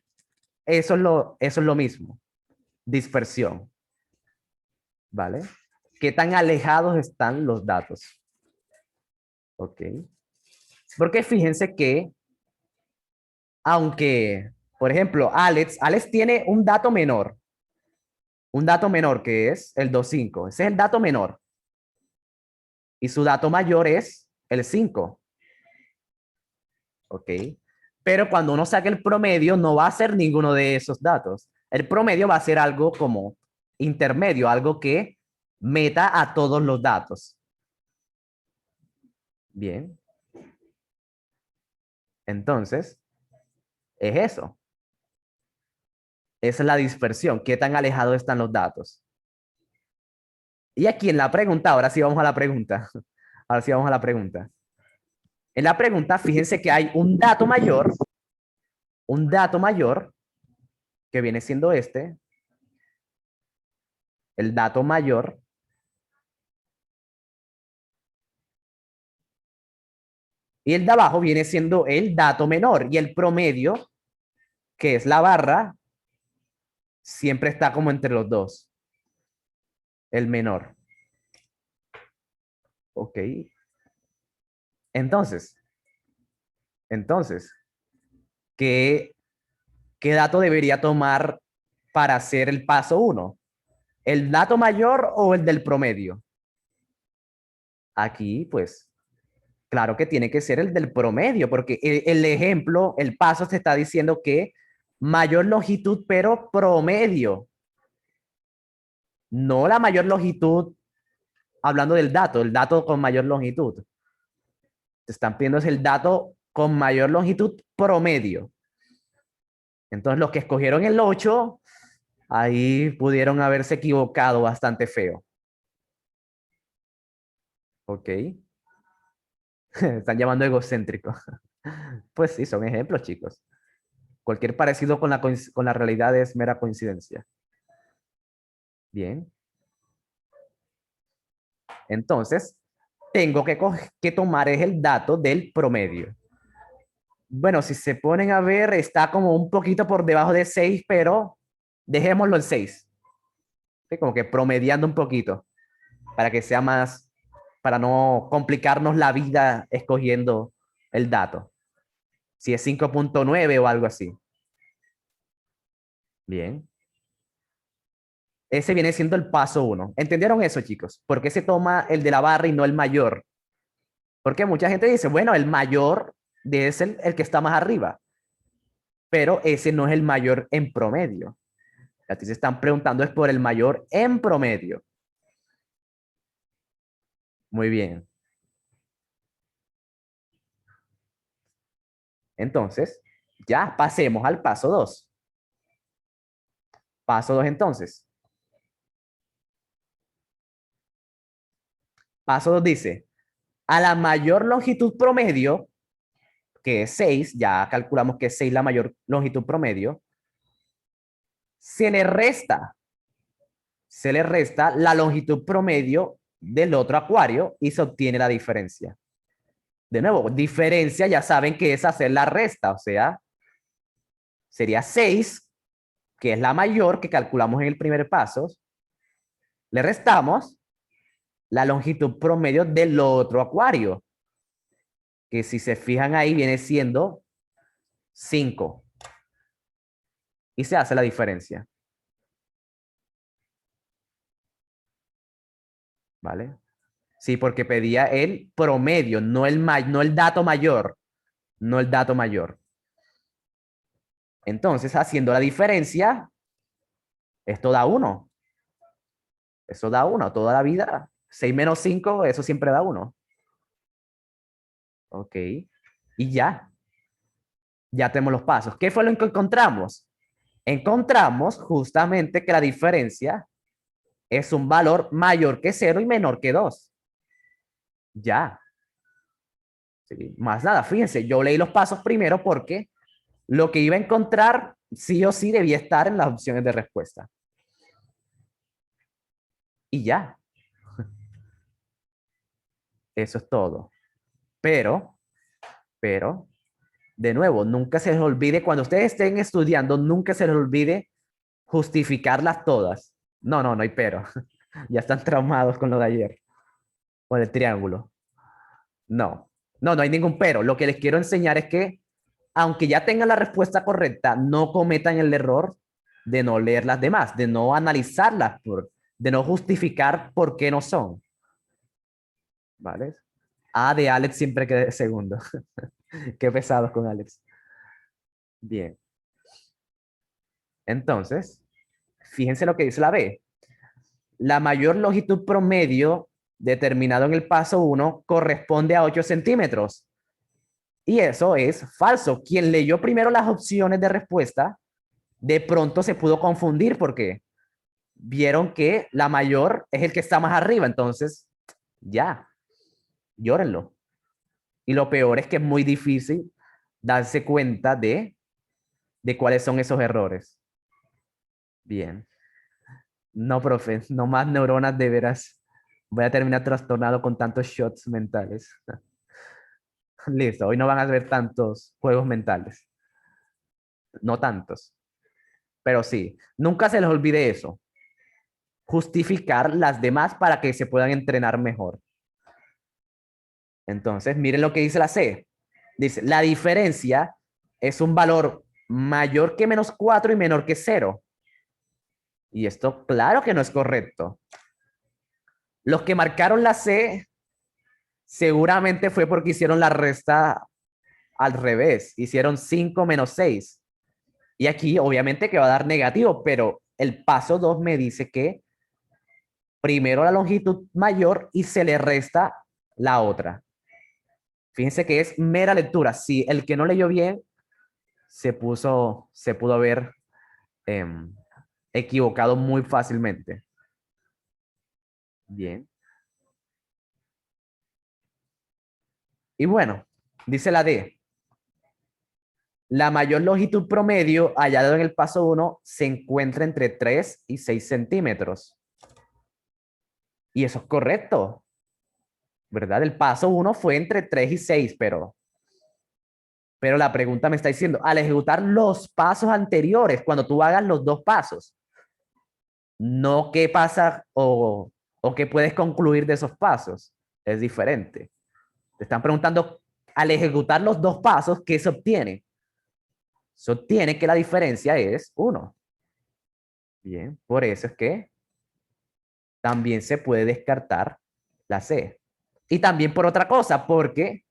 eso es lo mismo. Dispersión. ¿Vale? ¿Qué tan alejados están los datos? Ok. Porque fíjense que, aunque, por ejemplo, Alex tiene un dato menor que es el 2.5. Ese es el dato menor. Y su dato mayor es el 5. ¿Ok? Pero cuando uno saque el promedio, no va a ser ninguno de esos datos. El promedio va a ser algo como intermedio, algo que meta a todos los datos. Bien. Entonces, es eso. Esa es la dispersión. ¿Qué tan alejados están los datos? Y aquí en la pregunta, ahora sí vamos a la pregunta. Ahora sí vamos a la pregunta. En la pregunta, fíjense que hay un dato mayor, que viene siendo este, el dato mayor, y el de abajo viene siendo el dato menor, y el promedio, que es la barra, siempre está como entre los dos, el menor. Ok. Entonces, entonces, ¿qué, qué dato debería tomar para hacer el paso uno? ¿El dato mayor o el del promedio? Aquí, pues, claro que tiene que ser el del promedio, porque el ejemplo, el paso te está diciendo que mayor longitud, pero promedio, no la mayor longitud, hablando del dato, el dato con mayor longitud. Te están pidiendo es el dato con mayor longitud promedio. Entonces, los que escogieron el 8, ahí pudieron haberse equivocado bastante feo. Ok. Están llamando egocéntrico. Pues sí, son ejemplos, chicos. Cualquier parecido con la realidad es mera coincidencia. Bien. Entonces, tengo que tomar es el dato del promedio. Bueno, si se ponen a ver, está como un poquito por debajo de 6, pero dejémoslo en 6. ¿Sí? Como que promediando un poquito para que sea más, para no complicarnos la vida escogiendo el dato. Si es 5.9 o algo así. Bien. Ese viene siendo el paso 1. ¿Entendieron eso, chicos? ¿Por qué se toma el de la barra y no el mayor? Porque mucha gente dice, bueno, el mayor es el que está más arriba, pero ese no es el mayor en promedio. A ti se están preguntando es por el mayor en promedio. Muy bien. Entonces, ya pasemos al paso 2. Paso 2 entonces. Paso 2 dice, a la mayor longitud promedio, que es 6, ya calculamos que es 6 la mayor longitud promedio, se le resta la longitud promedio del otro acuario y se obtiene la diferencia. De nuevo, diferencia ya saben que es hacer la resta, o sea, sería 6, que es la mayor que calculamos en el primer paso, le restamos la longitud promedio del otro acuario, que si se fijan ahí viene siendo 5. Y se hace la diferencia. ¿Vale? Sí, porque pedía el promedio, no el dato mayor, no el dato mayor. Entonces, haciendo la diferencia, esto da 1. Eso da 1 toda la vida. 6 menos 5, eso siempre da 1. Ok. Y ya. Ya tenemos los pasos. ¿Qué fue lo que encontramos? Encontramos justamente que la diferencia es un valor mayor que 0 y menor que 2. Ya. Sí, más nada, fíjense, yo leí los pasos primero porque lo que iba a encontrar sí o sí debía estar en las opciones de respuesta. Y ya. Eso es todo. Pero, de nuevo, nunca se les olvide, cuando ustedes estén estudiando, nunca se les olvide justificarlas todas. No, no, no hay pero. Ya están traumados con lo de ayer. Con el triángulo. No, no, no hay ningún pero. Lo que les quiero enseñar es que, aunque ya tengan la respuesta correcta, no cometan el error de no leer las demás, de no analizarlas, de no justificar por qué no son. ¿Vale? A de Alex siempre quede segundo. Qué pesados con Alex. Bien. Entonces, fíjense lo que dice la B. La mayor longitud promedio determinado en el paso 1 corresponde a 8 centímetros. Y eso es falso. Quien leyó primero las opciones de respuesta, de pronto se pudo confundir porque vieron que la mayor es el que está más arriba, entonces ya, llórenlo. Y lo peor es que es muy difícil darse cuenta de cuáles son esos errores. Bien. No, profe, no más neuronas de veras. Voy a terminar trastornado con tantos shots mentales. Listo, hoy no van a ver tantos juegos mentales. No tantos, pero sí. Nunca se les olvide eso. Justificar las demás para que se puedan entrenar mejor. Entonces, miren lo que dice la C. Dice, la diferencia es un valor mayor que -4 y menor que 0. Y esto, claro que no es correcto. Los que marcaron la C seguramente fue porque hicieron la resta al revés. Hicieron 5 menos 6. Y aquí, obviamente, que va a dar negativo, pero el paso 2 me dice que primero la longitud mayor y se le resta la otra. Fíjense que es mera lectura. Si el que no leyó bien se pudo haber equivocado muy fácilmente. Bien. Y bueno, dice la D. La mayor longitud promedio hallado en el paso 1 se encuentra entre 3 y 6 centímetros. Y eso es correcto, ¿verdad? El paso 1 fue entre 3 y 6, pero la pregunta me está diciendo, al ejecutar los pasos anteriores, cuando tú hagas los dos pasos, no qué pasa o qué puedes concluir de esos pasos, es diferente. Te están preguntando, al ejecutar los dos pasos, ¿qué se obtiene? Se obtiene que la diferencia es 1. Bien, por eso es que también se puede descartar la C. Y también por otra cosa, porque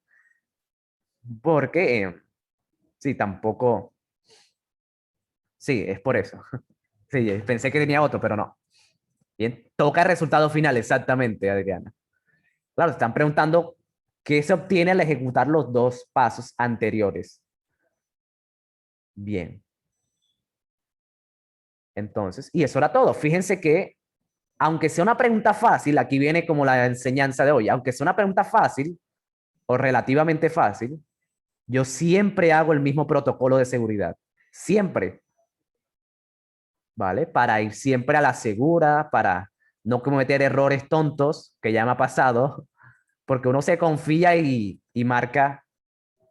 sí, tampoco, sí, es por eso. Sí, pensé que tenía otro, pero no. Bien, toca el resultado final, exactamente, Adriana. Claro, están preguntando qué se obtiene al ejecutar los dos pasos anteriores. Bien. Entonces, y eso era todo. Fíjense que, aunque sea una pregunta fácil, aquí viene como la enseñanza de hoy, aunque sea una pregunta fácil o relativamente fácil, yo siempre hago el mismo protocolo de seguridad. Siempre. ¿Vale? Para ir siempre a la segura, para no cometer errores tontos, que ya me ha pasado, porque uno se confía y marca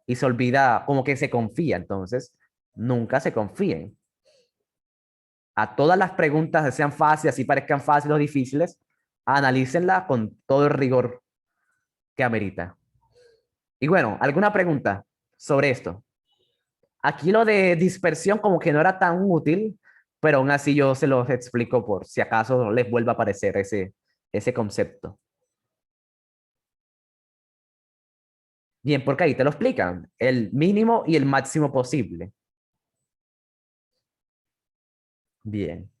y se olvida como que se confía. Entonces, nunca se confíen. A todas las preguntas, sean fáciles, así parezcan fáciles o difíciles, analícenla con todo el rigor que amerita. Y bueno, ¿alguna pregunta sobre esto? Aquí lo de dispersión como que no era tan útil, pero aún así yo se los explico por si acaso les vuelve a aparecer ese concepto. Bien, porque ahí te lo explican, el mínimo y el máximo posible. Bien.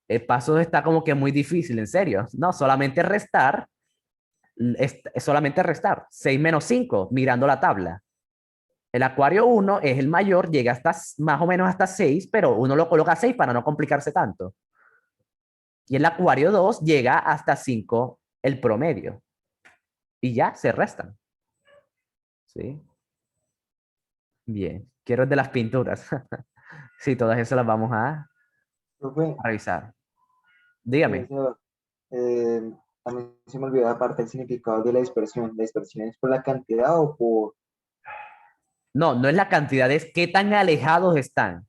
El paso está como que muy difícil, en serio. No, solamente restar, es solamente restar. 6 menos 5, mirando la tabla. El acuario 1 es el mayor, llega hasta más o menos hasta 6, pero uno lo coloca a 6 para no complicarse tanto. Y el acuario 2 llega hasta 5 el promedio. Y ya se restan. ¿Sí? Bien. Quiero el de las pinturas. Sí, todas esas las vamos Profe, a revisar. Dígame. señor, eh, también se me olvidó aparte el significado de la dispersión. ¿La dispersión es por la cantidad o por...? No, no es la cantidad, es qué tan alejados están.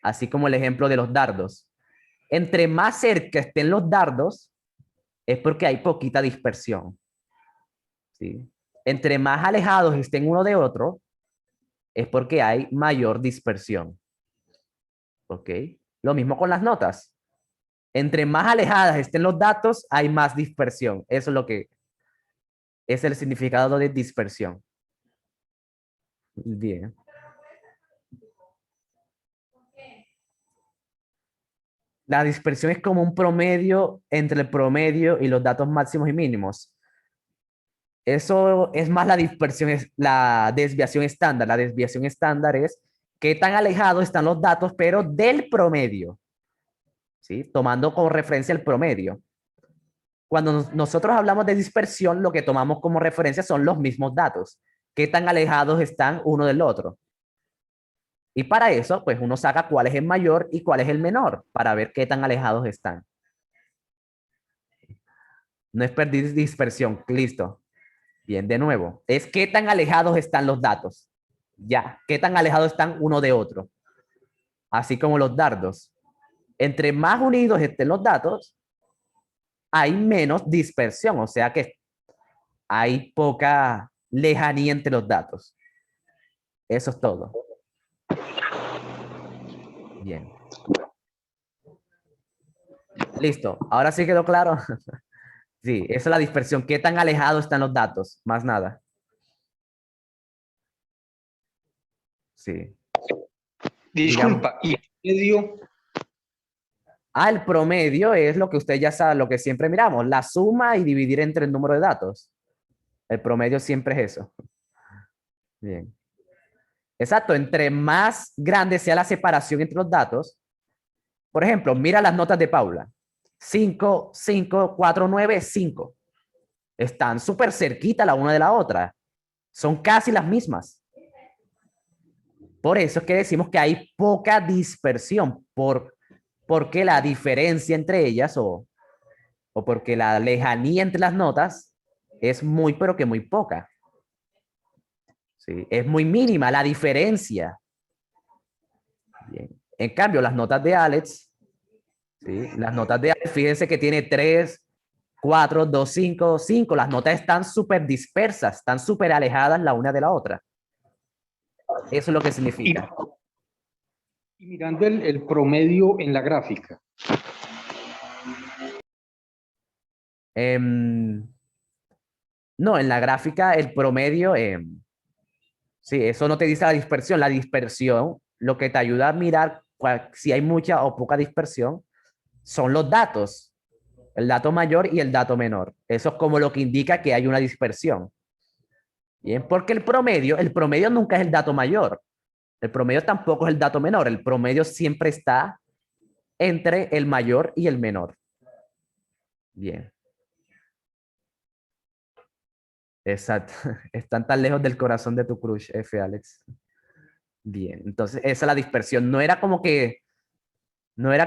Así como el ejemplo de los dardos. Entre más cerca estén los dardos, es porque hay poquita dispersión. ¿Sí? Entre más alejados estén uno de otro, es porque hay mayor dispersión. ¿Ok? Lo mismo con las notas. Entre más alejadas estén los datos, hay más dispersión. Eso es lo que es el significado de dispersión. Bien. La dispersión es como un promedio entre el promedio y los datos máximos y mínimos. Eso es más la dispersión, es la desviación estándar. La desviación estándar es qué tan alejados están los datos, pero del promedio, ¿sí? Tomando como referencia el promedio. Cuando nosotros hablamos de dispersión, lo que tomamos como referencia son los mismos datos. ¿Qué tan alejados están uno del otro? Y para eso, pues uno saca cuál es el mayor y cuál es el menor, para ver qué tan alejados están. No es perder dispersión, listo. Bien, de nuevo, es qué tan alejados están los datos. Ya, qué tan alejados están uno de otro. Así como los dardos. Entre más unidos estén los datos, hay menos dispersión, o sea que hay poca lejanía entre los datos. Eso es todo. Bien. Listo. Ahora sí quedó claro. Sí, esa es la dispersión. ¿Qué tan alejados están los datos? Más nada. Sí. Digamos. Disculpa, ¿y el medio? Ah, el promedio es lo que usted ya sabe, lo que siempre miramos, la suma y dividir entre el número de datos. El promedio siempre es eso. Bien. Exacto, entre más grande sea la separación entre los datos, por ejemplo, mira las notas de Paula. 5, 5, 4, 9, 5. Están súper cerquita la una de la otra. Son casi las mismas. Por eso es que decimos que hay poca dispersión, porque la diferencia entre ellas o porque la lejanía entre las notas es muy, pero que muy poca. ¿Sí? Es muy mínima la diferencia. Bien. En cambio, las notas de Alex, ¿sí? Las notas de Alex, fíjense que tiene 3, 4, 2, 5, 5. Las notas están súper dispersas, están súper alejadas la una de la otra. Eso es lo que Y, significa. y mirando el promedio en la gráfica. No, en la gráfica el promedio, sí, eso no te dice la dispersión. La dispersión, lo que te ayuda a mirar si hay mucha o poca dispersión, son los datos. El dato mayor y el dato menor. Eso es como lo que indica que hay una dispersión. Bien, porque el promedio nunca es el dato mayor. El promedio tampoco es el dato menor. El promedio siempre está entre el mayor y el menor. Bien. Exacto. Están tan lejos del corazón de tu crush, F, Alex. Bien. Entonces, esa es la dispersión. No era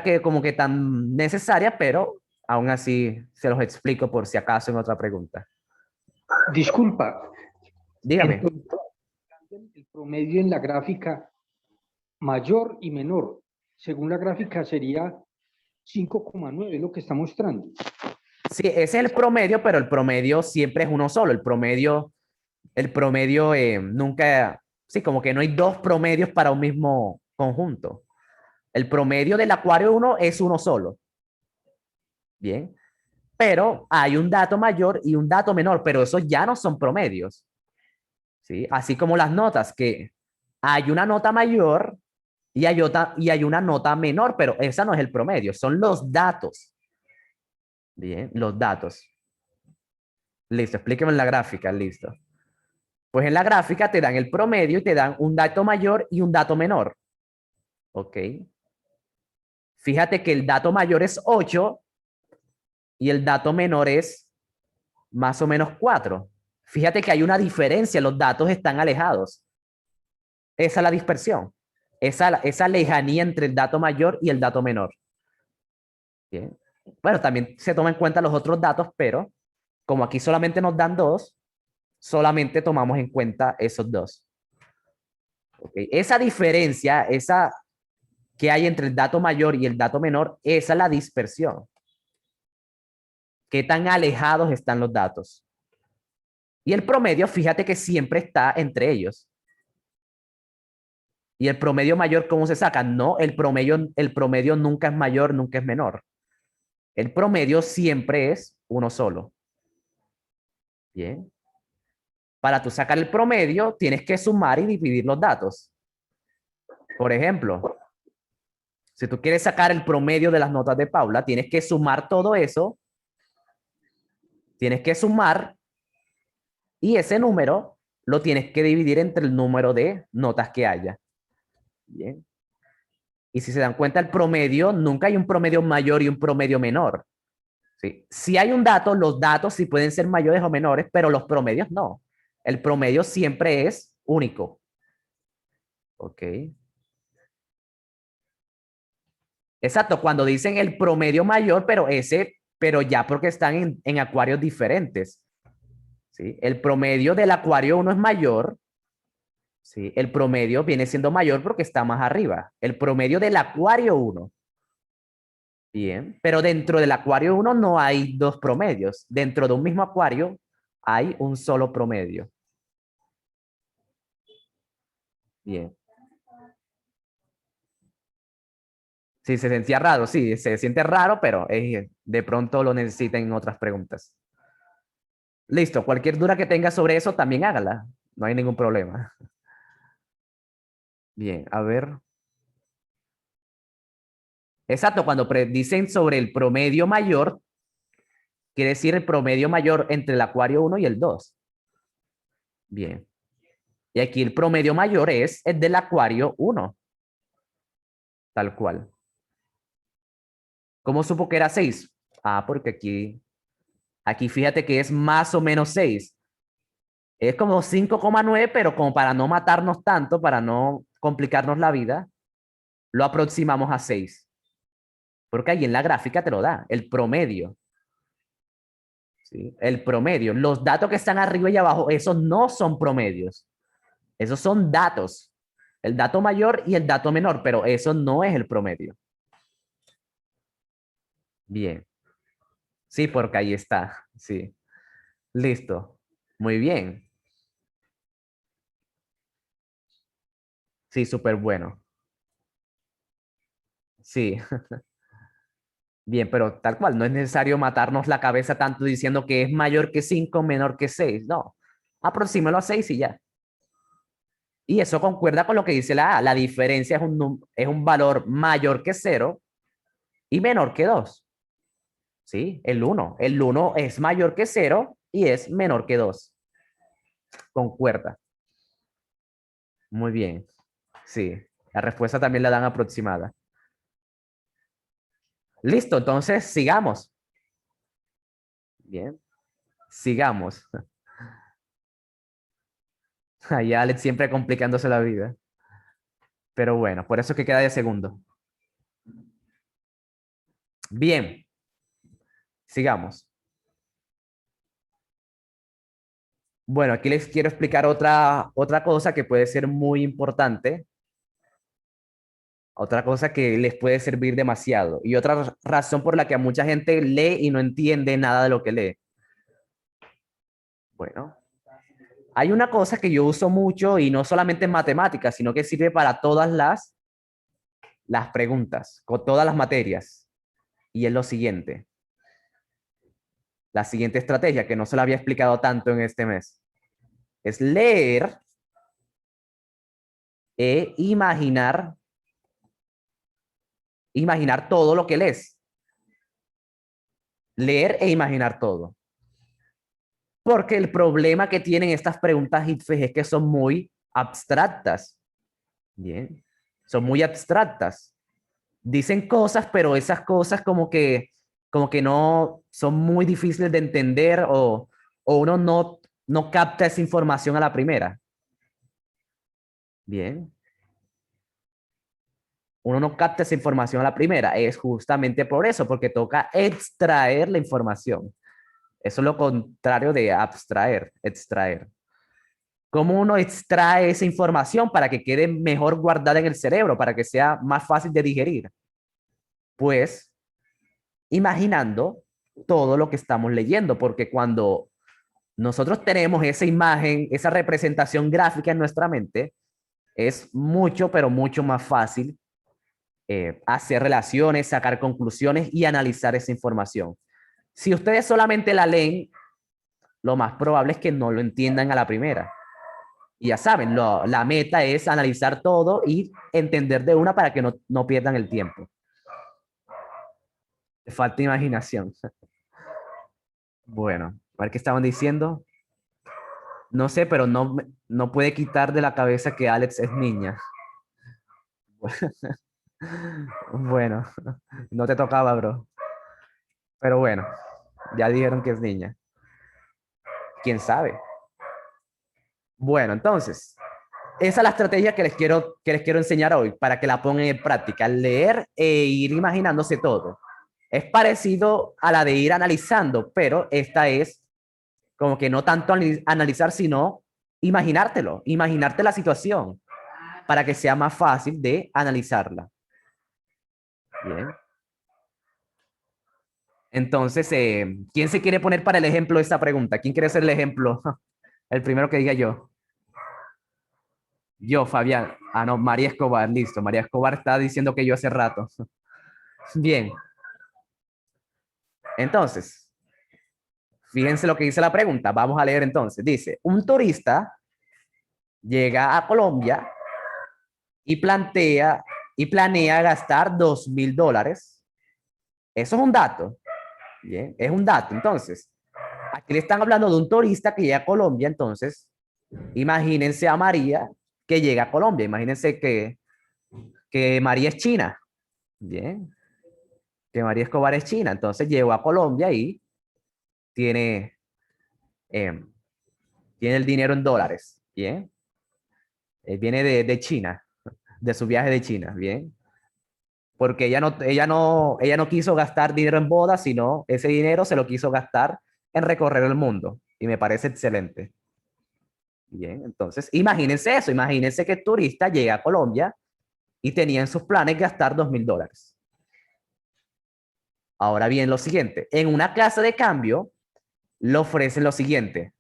que como que tan necesaria, pero aún así se los explico por si acaso en otra pregunta. Disculpa, Dígame. entonces, el promedio en la gráfica mayor y menor. Según la gráfica sería 5,9, es lo que está mostrando. Sí, ese es el promedio, pero el promedio siempre es uno solo. El promedio nunca, sí, como que no hay dos promedios para un mismo conjunto. El promedio del acuario 1 es uno solo. Bien. Pero hay un dato mayor y un dato menor, pero esos ya no son promedios. ¿Sí? Así como las notas, que hay una nota mayor y hay una nota menor, pero esa no es el promedio, son los datos. Bien, los datos. Listo, explíqueme en la gráfica, listo. Pues en la gráfica te dan el promedio y te dan un dato mayor y un dato menor. ¿Ok? Fíjate que el dato mayor es 8 y el dato menor es más o menos 4. Fíjate que hay una diferencia, los datos están alejados. Esa es la dispersión. Esa lejanía entre el dato mayor y el dato menor. Bien. Bueno, también se toma en cuenta los otros datos, pero como aquí solamente nos dan dos, solamente tomamos en cuenta esos dos. ¿Okay? Esa diferencia, esa que hay entre el dato mayor y el dato menor, esa es la dispersión. ¿Qué tan alejados están los datos? Y el promedio, fíjate que siempre está entre ellos. Y el promedio mayor, ¿cómo se saca? No, el promedio nunca es mayor, nunca es menor. El promedio siempre es uno solo. Bien. Para tú sacar el promedio, tienes que sumar y dividir los datos. Por ejemplo, si tú quieres sacar el promedio de las notas de Paula, tienes que sumar todo eso. Tienes que sumar y ese número lo tienes que dividir entre el número de notas que haya. Bien. Y si se dan cuenta, el promedio, nunca hay un promedio mayor y un promedio menor. ¿Sí? Si hay un dato, los datos sí pueden ser mayores o menores, pero los promedios no. El promedio siempre es único. ¿Ok? Exacto, cuando dicen el promedio mayor, pero ya porque están en acuarios diferentes. ¿Sí? El promedio del acuario 1 es mayor. ¿Sí? El promedio viene siendo mayor porque está más arriba. El promedio del acuario 1. Bien, pero dentro del acuario 1 no hay dos promedios. Dentro de un mismo acuario hay un solo promedio. Bien. Sí, se sentía raro, sí, se siente raro, pero de pronto lo necesitan en otras preguntas. Listo, cualquier duda que tenga sobre eso, también hágala. No hay ningún problema. Bien, a ver. Exacto, cuando dicen sobre el promedio mayor, quiere decir el promedio mayor entre el acuario 1 y el 2. Bien. Y aquí el promedio mayor es el del acuario 1. Tal cual. ¿Cómo supo que era 6? Ah, porque aquí fíjate que es más o menos 6. Es como 5,9, pero como para no matarnos tanto, para no complicarnos la vida, lo aproximamos a 6. Porque ahí en la gráfica te lo da, el promedio. ¿Sí? El promedio. Los datos que están arriba y abajo, esos no son promedios. Esos son datos. El dato mayor y el dato menor, pero eso no es el promedio. Bien. Sí, porque ahí está. Sí. Listo. Muy bien. Sí, súper bueno. Sí. Bien, pero tal cual, no es necesario matarnos la cabeza tanto diciendo que es mayor que 5, menor que 6. No. Aproxímelo a 6 y ya. Y eso concuerda con lo que dice la A. La diferencia es un valor mayor que 0 y menor que 2. ¿Sí? El 1. El 1 es mayor que 0 y es menor que 2. Concuerda. Muy bien. Sí. La respuesta también la dan aproximada. Listo, entonces sigamos. Bien. Sigamos. Ahí Alex siempre complicándose la vida. Pero bueno, por eso es que queda de segundo. Bien. Sigamos. Bueno, aquí les quiero explicar otra cosa que puede ser muy importante. Otra cosa que les puede servir demasiado. Y otra razón por la que a mucha gente lee y no entiende nada de lo que lee. Bueno, hay una cosa que yo uso mucho y no solamente en matemáticas, sino que sirve para todas las preguntas, con todas las materias. Y es lo siguiente. La siguiente estrategia, que no se la había explicado tanto en este mes, es leer e imaginar todo lo que lees. Leer e imaginar todo. Porque el problema que tienen estas preguntas ITFES es que son muy abstractas. Bien, son muy abstractas. Dicen cosas, pero esas cosas como que no son muy difíciles de entender o uno no capta esa información a la primera. Bien. Uno no capta esa información a la primera. Es justamente por eso, porque toca extraer la información. Eso es lo contrario de abstraer, extraer. ¿Cómo uno extrae esa información para que quede mejor guardada en el cerebro, para que sea más fácil de digerir? Pues imaginando todo lo que estamos leyendo, porque cuando nosotros tenemos esa imagen, esa representación gráfica en nuestra mente, es mucho, pero mucho más fácil hacer relaciones, sacar conclusiones y analizar esa información. Si ustedes solamente la leen, lo más probable es que no lo entiendan a la primera. Y ya saben, la meta es analizar todo y entender de una para que no pierdan el tiempo. Falta imaginación. Bueno, a ver qué estaban diciendo. No sé, pero no puede quitar de la cabeza que Alex es niña. Bueno, no te tocaba, bro. Pero bueno, ya dijeron que es niña. ¿Quién sabe? Bueno, entonces, esa es la estrategia que les quiero enseñar hoy para que la pongan en práctica. Leer e ir imaginándose todo. Es parecido a la de ir analizando, pero esta es como que no tanto analizar, sino imaginártelo, imaginarte la situación para que sea más fácil de analizarla. Bien. Entonces, ¿quién se quiere poner para el ejemplo de esta pregunta? ¿Quién quiere ser el ejemplo? El primero que diga yo. Yo, Fabián. Ah, no, María Escobar, listo. María Escobar está diciendo que yo hace rato. Bien. Entonces, fíjense lo que dice la pregunta. Vamos a leer entonces. Dice, un turista llega a Colombia y planea gastar $2,000. Eso es un dato. Bien, es un dato. Entonces, aquí le están hablando de un turista que llega a Colombia. Entonces, imagínense a María que llega a Colombia. Imagínense que María es china. Bien, que María Escobar es china. Entonces llegó a Colombia y tiene, eh, tiene el dinero en dólares. Bien, viene de China, de su viaje de China. Bien, porque ella no quiso gastar dinero en bodas, sino ese dinero se lo quiso gastar en recorrer el mundo. Y me parece excelente. Bien, entonces imagínense eso, imagínense que el turista llega a Colombia y tenía en sus planes gastar $2,000. Ahora bien, lo siguiente, en una casa de cambio le ofrecen lo siguiente,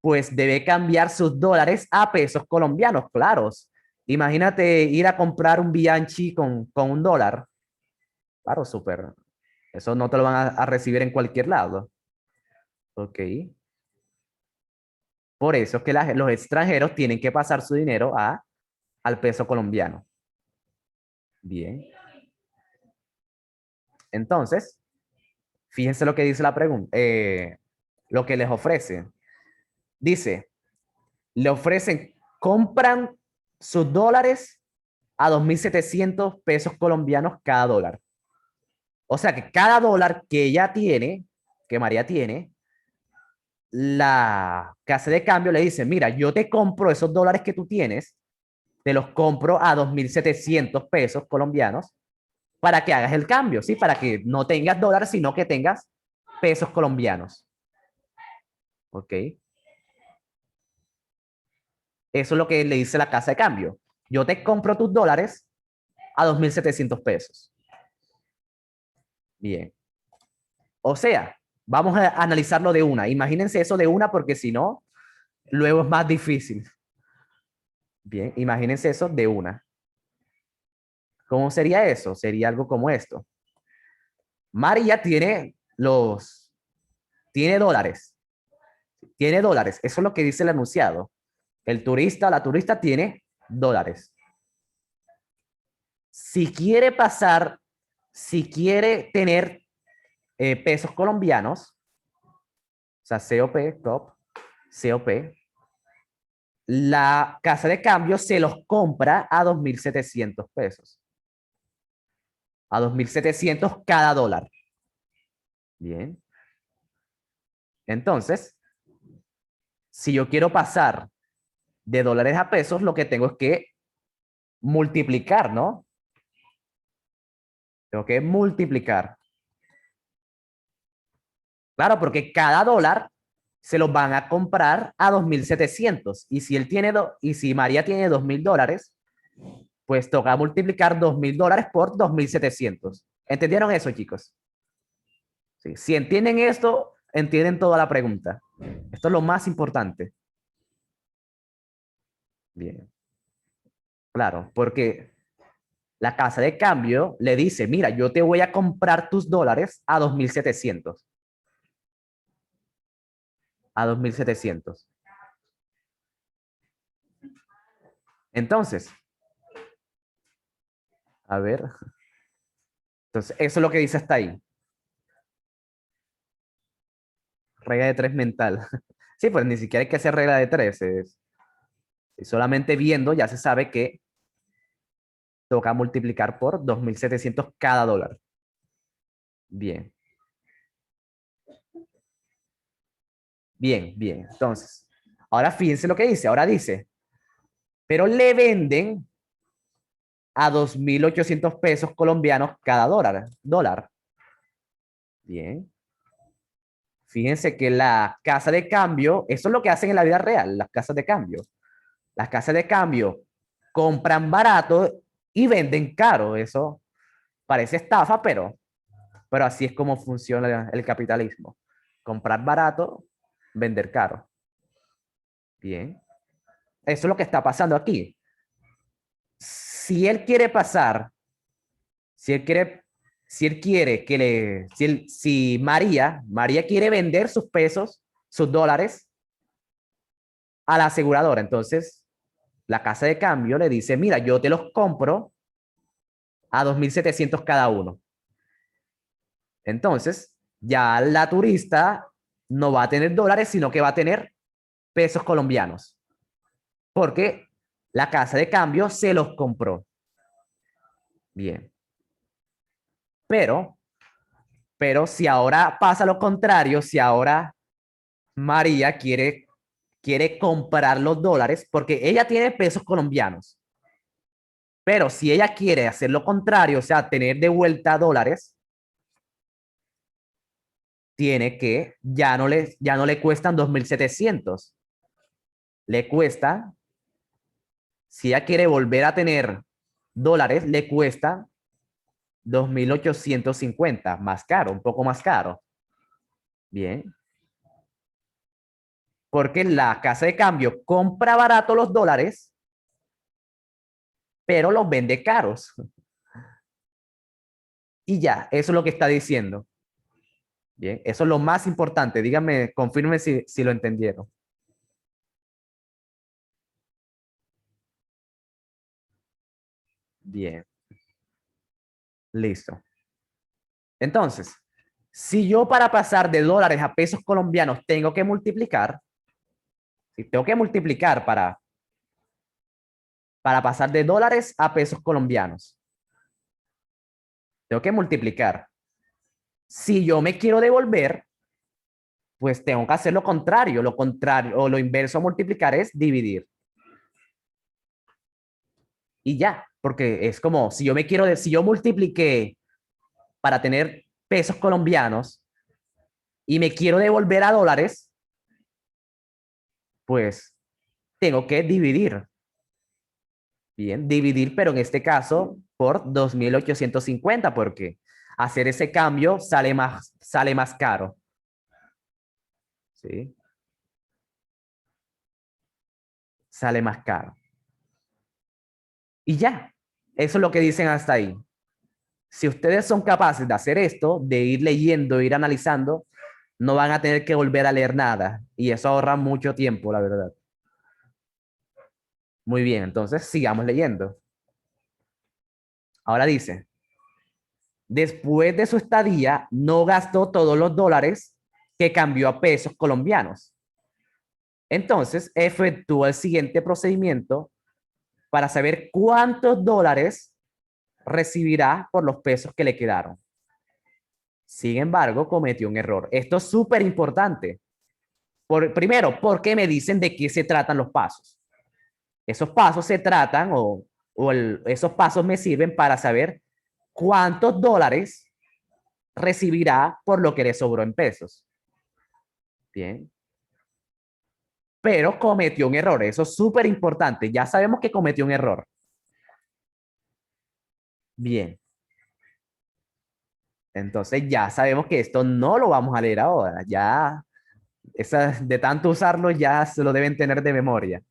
pues debe cambiar sus dólares a pesos colombianos, claros. Imagínate ir a comprar un Bianchi con $1. Claro, súper. Eso no te lo van a recibir en cualquier lado. Ok. Por eso es que los extranjeros tienen que pasar su dinero al peso colombiano. Bien. Entonces, fíjense lo que dice la pregunta, lo que les ofrece. Dice, le ofrecen, compran sus dólares a 2,700 pesos colombianos cada dólar. O sea que cada dólar que ella tiene, que María tiene, la casa de cambio le dice, mira, yo te compro esos dólares que tú tienes, te los compro a 2,700 pesos colombianos para que hagas el cambio, ¿sí? Para que no tengas dólares, sino que tengas pesos colombianos. ¿Ok? Eso es lo que le dice la casa de cambio. Yo te compro tus dólares a 2,700 pesos. Bien. O sea, vamos a analizarlo de una. Imagínense eso de una porque si no, luego es más difícil. Bien, imagínense eso de una. ¿Cómo sería eso? Sería algo como esto. María tiene dólares. Tiene dólares. Eso es lo que dice el anunciado. El turista, la turista tiene dólares. Si quiere tener pesos colombianos, o sea, COP, la casa de cambio se los compra a 2,700 pesos. A 2,700 cada dólar. Bien. Entonces, si yo quiero pasar de dólares a pesos, lo que tengo es que multiplicar, ¿no? Tengo que multiplicar. Claro, porque cada dólar se los van a comprar a 2,700. Y si María tiene $2,000, pues toca multiplicar $2,000 por 2,700. ¿Entendieron eso, chicos? Sí. Si entienden esto, entienden toda la pregunta. Esto es lo más importante. Bien. Claro, porque la casa de cambio le dice, mira, yo te voy a comprar tus dólares a 2,700. A 2,700. Entonces, a ver. Entonces, eso es lo que dice hasta ahí. Regla de tres mental. Sí, pues ni siquiera hay que hacer regla de tres. Solamente viendo ya se sabe que toca multiplicar por 2.700 cada dólar. Bien. Bien, bien. Entonces, ahora fíjense lo que dice. Ahora dice, pero le venden a 2.800 pesos colombianos cada dólar. Bien. Fíjense que la casa de cambio, eso es lo que hacen en la vida real, las casas de cambio. Las casas de cambio compran barato y venden caro. Eso parece estafa, pero así es como funciona el capitalismo. Comprar barato, vender caro. Bien. Eso es lo que está pasando aquí. Si él quiere pasar, si él quiere que si María quiere vender sus pesos, sus dólares a la aseguradora, entonces la casa de cambio le dice, mira, yo te los compro a 2.700 cada uno. Entonces, ya la turista no va a tener dólares, sino que va a tener pesos colombianos. Porque la casa de cambio se los compró. Bien. Pero si ahora pasa lo contrario, si ahora María quiere comprar los dólares, porque ella tiene pesos colombianos. Pero si ella quiere hacer lo contrario, o sea, tener de vuelta dólares, tiene que, ya no le cuestan 2.700. Le cuesta, si ella quiere volver a tener dólares, le cuesta 2.850, más caro, un poco más caro. Bien. Porque la casa de cambio compra barato los dólares, pero los vende caros. Y ya, eso es lo que está diciendo. Bien, eso es lo más importante. Díganme, confirme si lo entendieron. Bien, listo. Entonces, si yo para pasar de dólares a pesos colombianos tengo que multiplicar, si tengo que multiplicar para pasar de dólares a pesos colombianos, tengo que multiplicar. Si yo me quiero devolver, pues tengo que hacer lo contrario. Lo contrario o lo inverso a multiplicar es dividir. Y ya, porque es como si yo si yo multipliqué para tener pesos colombianos y me quiero devolver a dólares, pues tengo que dividir. Bien, dividir, pero en este caso por 2.850, porque hacer ese cambio sale más caro. ¿Sí? Sale más caro. Y ya, eso es lo que dicen hasta ahí. Si ustedes son capaces de hacer esto, de ir leyendo, ir analizando, no van a tener que volver a leer nada. Y eso ahorra mucho tiempo, la verdad. Muy bien, entonces sigamos leyendo. Ahora dice, después de su estadía, no gastó todos los dólares que cambió a pesos colombianos. Entonces, efectuó el siguiente procedimiento para saber cuántos dólares recibirá por los pesos que le quedaron. Sin embargo, cometió un error. Esto es súper importante. Primero, ¿por qué me dicen de qué se tratan los pasos? Esos pasos se tratan esos pasos me sirven para saber cuántos dólares recibirá por lo que le sobró en pesos. Bien. Pero cometió un error. Eso es súper importante. Ya sabemos que cometió un error. Bien. Entonces ya sabemos que esto no lo vamos a leer ahora. Ya de tanto usarlo ya se lo deben tener de memoria.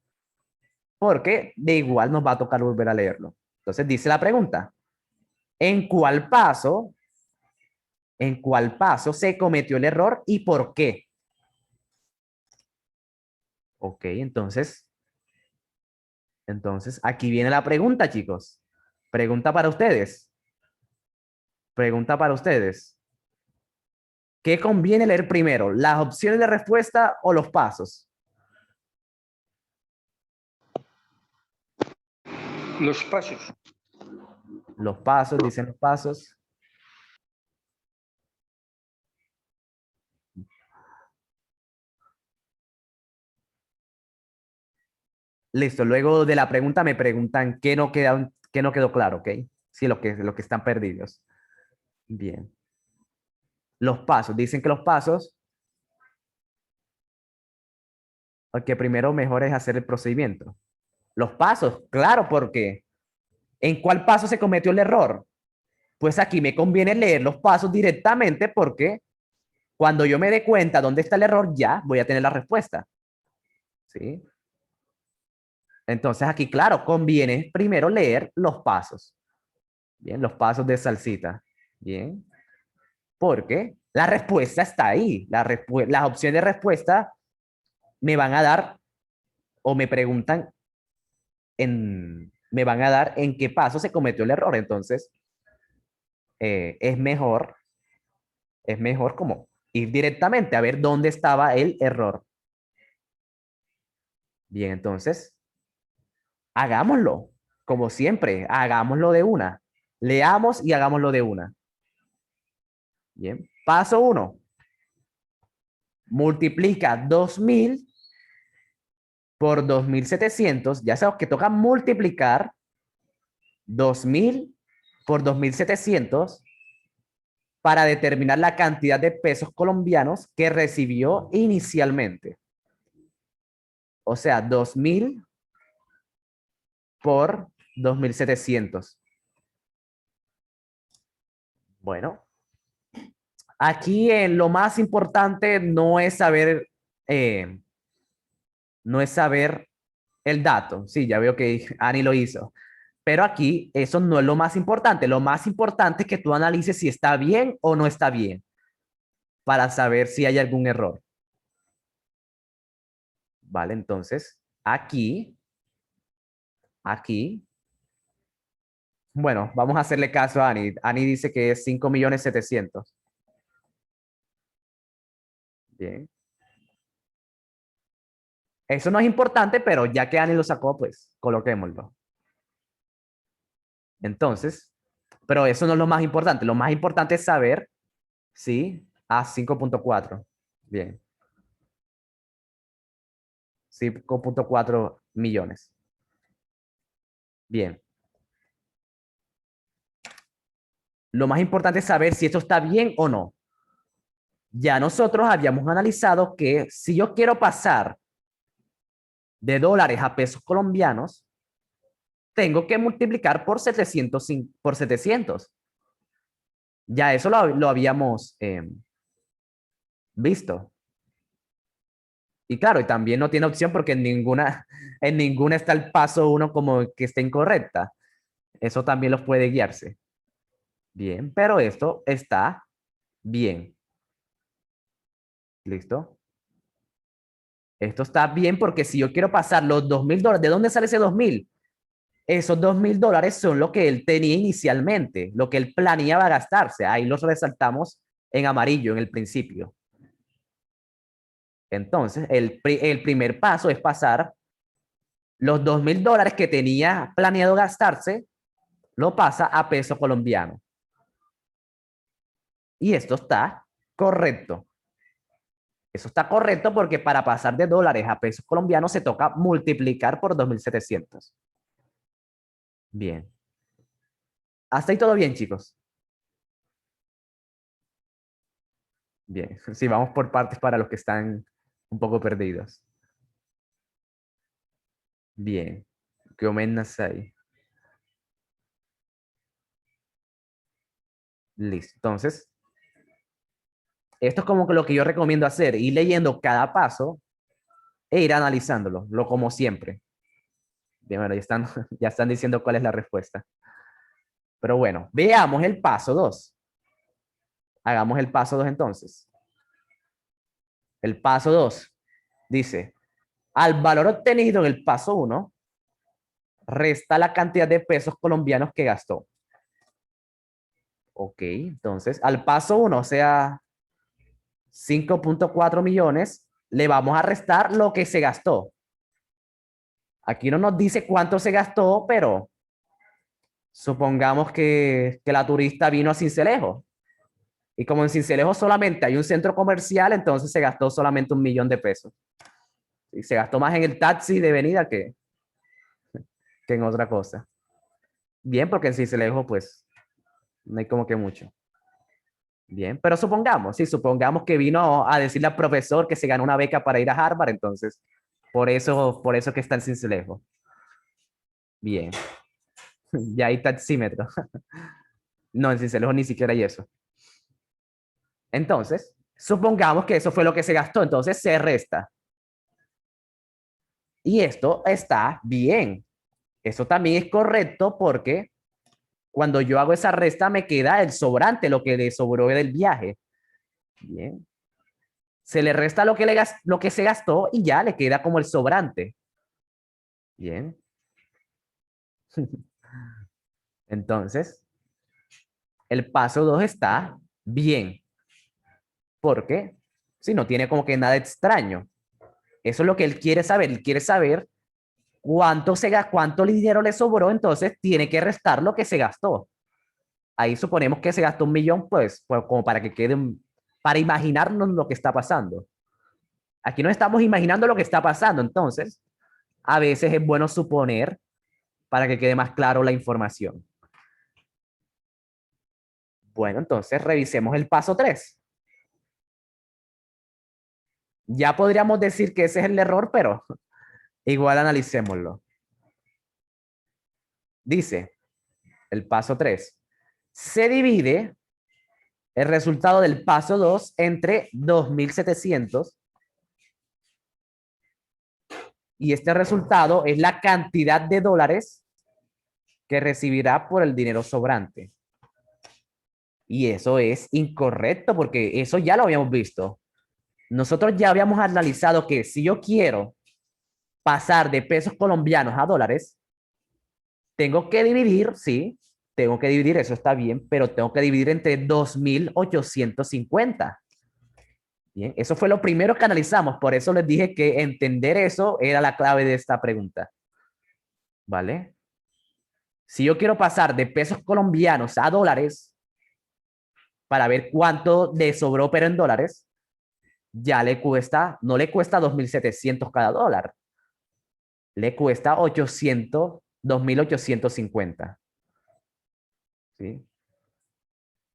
Porque de igual nos va a tocar volver a leerlo. Entonces dice la pregunta. ¿En cuál paso se cometió el error y por qué? Ok, entonces aquí viene la pregunta, chicos. Pregunta para ustedes. Pregunta para ustedes. ¿Qué conviene leer primero? ¿Las opciones de respuesta o los pasos? Los pasos. Los pasos, dicen los pasos. Listo, luego de la pregunta me preguntan qué no quedó claro, ¿ok? Sí, lo que están perdidos. Bien. Los pasos, dicen que los pasos, que primero mejor es hacer el procedimiento. Los pasos, claro, porque ¿en cuál paso se cometió el error? Pues aquí me conviene leer los pasos directamente porque cuando yo me dé cuenta dónde está el error, ya voy a tener la respuesta. ¿Sí? Entonces aquí, claro, conviene primero leer los pasos. Bien, los pasos de salsita. Bien. Porque la respuesta está ahí. Las opciones de respuesta me van a dar o me preguntan me van a dar en qué paso se cometió el error. Entonces, es mejor como ir directamente a ver dónde estaba el error. Bien, entonces, hagámoslo. Como siempre, hagámoslo de una. Leamos y hagámoslo de una. Bien, paso 1. Multiplica 2000 por 2700. Ya sabes que toca multiplicar 2000 por 2700 para determinar la cantidad de pesos colombianos que recibió inicialmente. O sea, 2000 por 2700. Bueno, aquí lo más importante no es saber el dato. Sí, ya veo que Ani lo hizo. Pero aquí eso no es lo más importante. Lo más importante es que tú analices si está bien o no está bien para saber si hay algún error. Vale, entonces aquí, bueno, vamos a hacerle caso a Ani. Ani dice que es 5.700.000. Bien. Eso no es importante, pero ya que Ani lo sacó, pues coloquémoslo. Entonces, pero eso no es lo más importante. Lo más importante es saber si a 5.4. Bien. 5.4 millones. Bien. Lo más importante es saber si esto está bien o no. Ya nosotros habíamos analizado que si yo quiero pasar de dólares a pesos colombianos, tengo que multiplicar por 700. Ya eso lo habíamos visto. Y claro, y también no tiene opción porque en ninguna está el paso 1 como que esté incorrecta. Eso también los puede guiarse. Bien, pero esto está bien. ¿Listo? Esto está bien porque si yo quiero pasar los $2.000, ¿de dónde sale ese 2.000? Esos $2.000 son lo que él tenía inicialmente, lo que él planeaba gastarse. Ahí los resaltamos en amarillo en el principio. Entonces, el primer paso es pasar los $2.000 que tenía planeado gastarse, lo pasa a peso colombiano. Y esto está correcto. Eso está correcto porque para pasar de dólares a pesos colombianos se toca multiplicar por 2.700. Bien. Hasta ahí todo bien, chicos. Bien. Sí, vamos por partes para los que están un poco perdidos. Bien. ¿Qué ahí? Listo. Entonces, esto es como que lo que yo recomiendo hacer, ir leyendo cada paso e ir analizándolo, lo como siempre. Bien, bueno, ya están diciendo cuál es la respuesta. Pero bueno, veamos el paso 2. Hagamos el paso 2 entonces. El paso 2 dice, al valor obtenido en el paso 1, resta la cantidad de pesos colombianos que gastó. Ok, entonces al paso 1, o sea, 5.4 millones, le vamos a restar lo que se gastó. Aquí no nos dice cuánto se gastó, pero Supongamos que la turista vino a Sincelejo. Y como en Sincelejo solamente hay un centro comercial, entonces se gastó solamente 1.000.000 de pesos. Y se gastó más en el taxi de venida que en otra cosa. Bien, porque en Sincelejo, pues, no hay como que mucho. Bien, pero supongamos, sí, supongamos que vino a decirle al profesor que se ganó una beca para ir a Harvard, entonces, por eso que está en Sincelejo. Bien, ya hay taxímetro. No, en Sincelejo ni siquiera hay eso. Entonces, supongamos que eso fue lo que se gastó, entonces se resta. Y esto está bien. Eso también es correcto porque cuando yo hago esa resta me queda el sobrante, lo que le sobró del viaje. Bien. Se le resta lo que se gastó y ya le queda como el sobrante. Bien. Entonces, el paso 2 está bien. Porque si no tiene como que nada extraño. Eso es lo que él quiere saber. Él quiere saber cuánto dinero le sobró, entonces tiene que restar lo que se gastó. Ahí suponemos que se gastó 1.000.000, pues como para que quede, para imaginarnos lo que está pasando. Aquí no estamos imaginando lo que está pasando, entonces a veces es bueno suponer para que quede más claro la información. Bueno, entonces revisemos el paso 3. Ya podríamos decir que ese es el error, pero igual analicémoslo. Dice el paso 3. Se divide el resultado del paso 2 entre 2.700 y este resultado es la cantidad de dólares que recibirá por el dinero sobrante. Y eso es incorrecto porque eso ya lo habíamos visto. Nosotros ya habíamos analizado que si yo quiero pasar de pesos colombianos a dólares, tengo que dividir, sí, tengo que dividir, eso está bien, pero tengo que dividir entre 2.850. Bien, eso fue lo primero que analizamos, por eso les dije que entender eso era la clave de esta pregunta. ¿Vale? Si yo quiero pasar de pesos colombianos a dólares para ver cuánto le sobró, pero en dólares, ya le cuesta, no le cuesta 2.700 cada dólar, le cuesta 2.850. ¿Sí?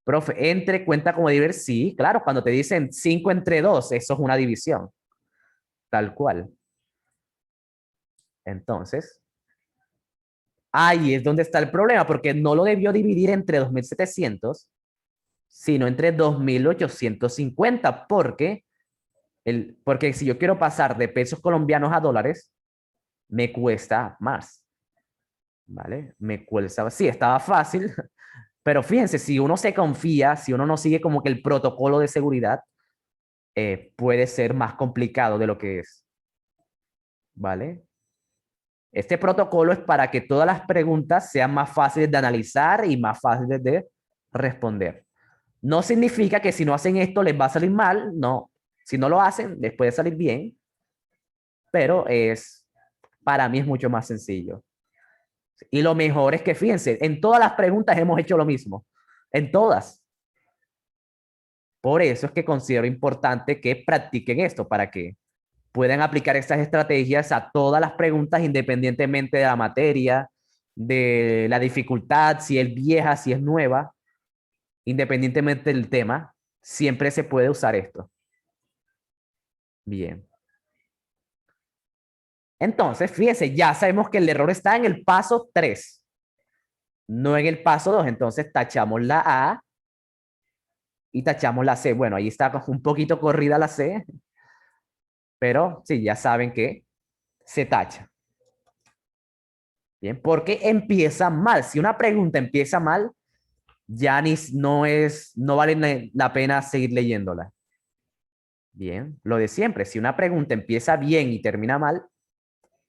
Profe, entre cuenta como dividir, sí, claro, cuando te dicen 5 entre 2, eso es una división, tal cual. Entonces, ahí es donde está el problema, porque no lo debió dividir entre 2.700, sino entre 2.850, porque si yo quiero pasar de pesos colombianos a dólares, me cuesta más, ¿vale? Me cuesta, sí, estaba fácil, pero fíjense, si uno se confía, si uno no sigue como que el protocolo de seguridad, puede ser más complicado de lo que es, ¿vale? Este protocolo es para que todas las preguntas sean más fáciles de analizar y más fáciles de responder. No significa que si no hacen esto les va a salir mal, no. Si no lo hacen, les puede salir bien, pero para mí es mucho más sencillo. Y lo mejor es que fíjense, en todas las preguntas hemos hecho lo mismo, en todas. Por eso es que considero importante que practiquen esto para que puedan aplicar estas estrategias a todas las preguntas independientemente de la materia, de la dificultad, si es vieja, si es nueva, independientemente del tema, siempre se puede usar esto. Bien. Entonces, fíjense, ya sabemos que el error está en el paso 3, no en el paso 2. Entonces, tachamos la A y tachamos la C. Bueno, ahí está un poquito corrida la C, pero sí, ya saben que se tacha. Bien, porque empieza mal. Si una pregunta empieza mal, ya no vale la pena seguir leyéndola. Bien, lo de siempre, si una pregunta empieza bien y termina mal,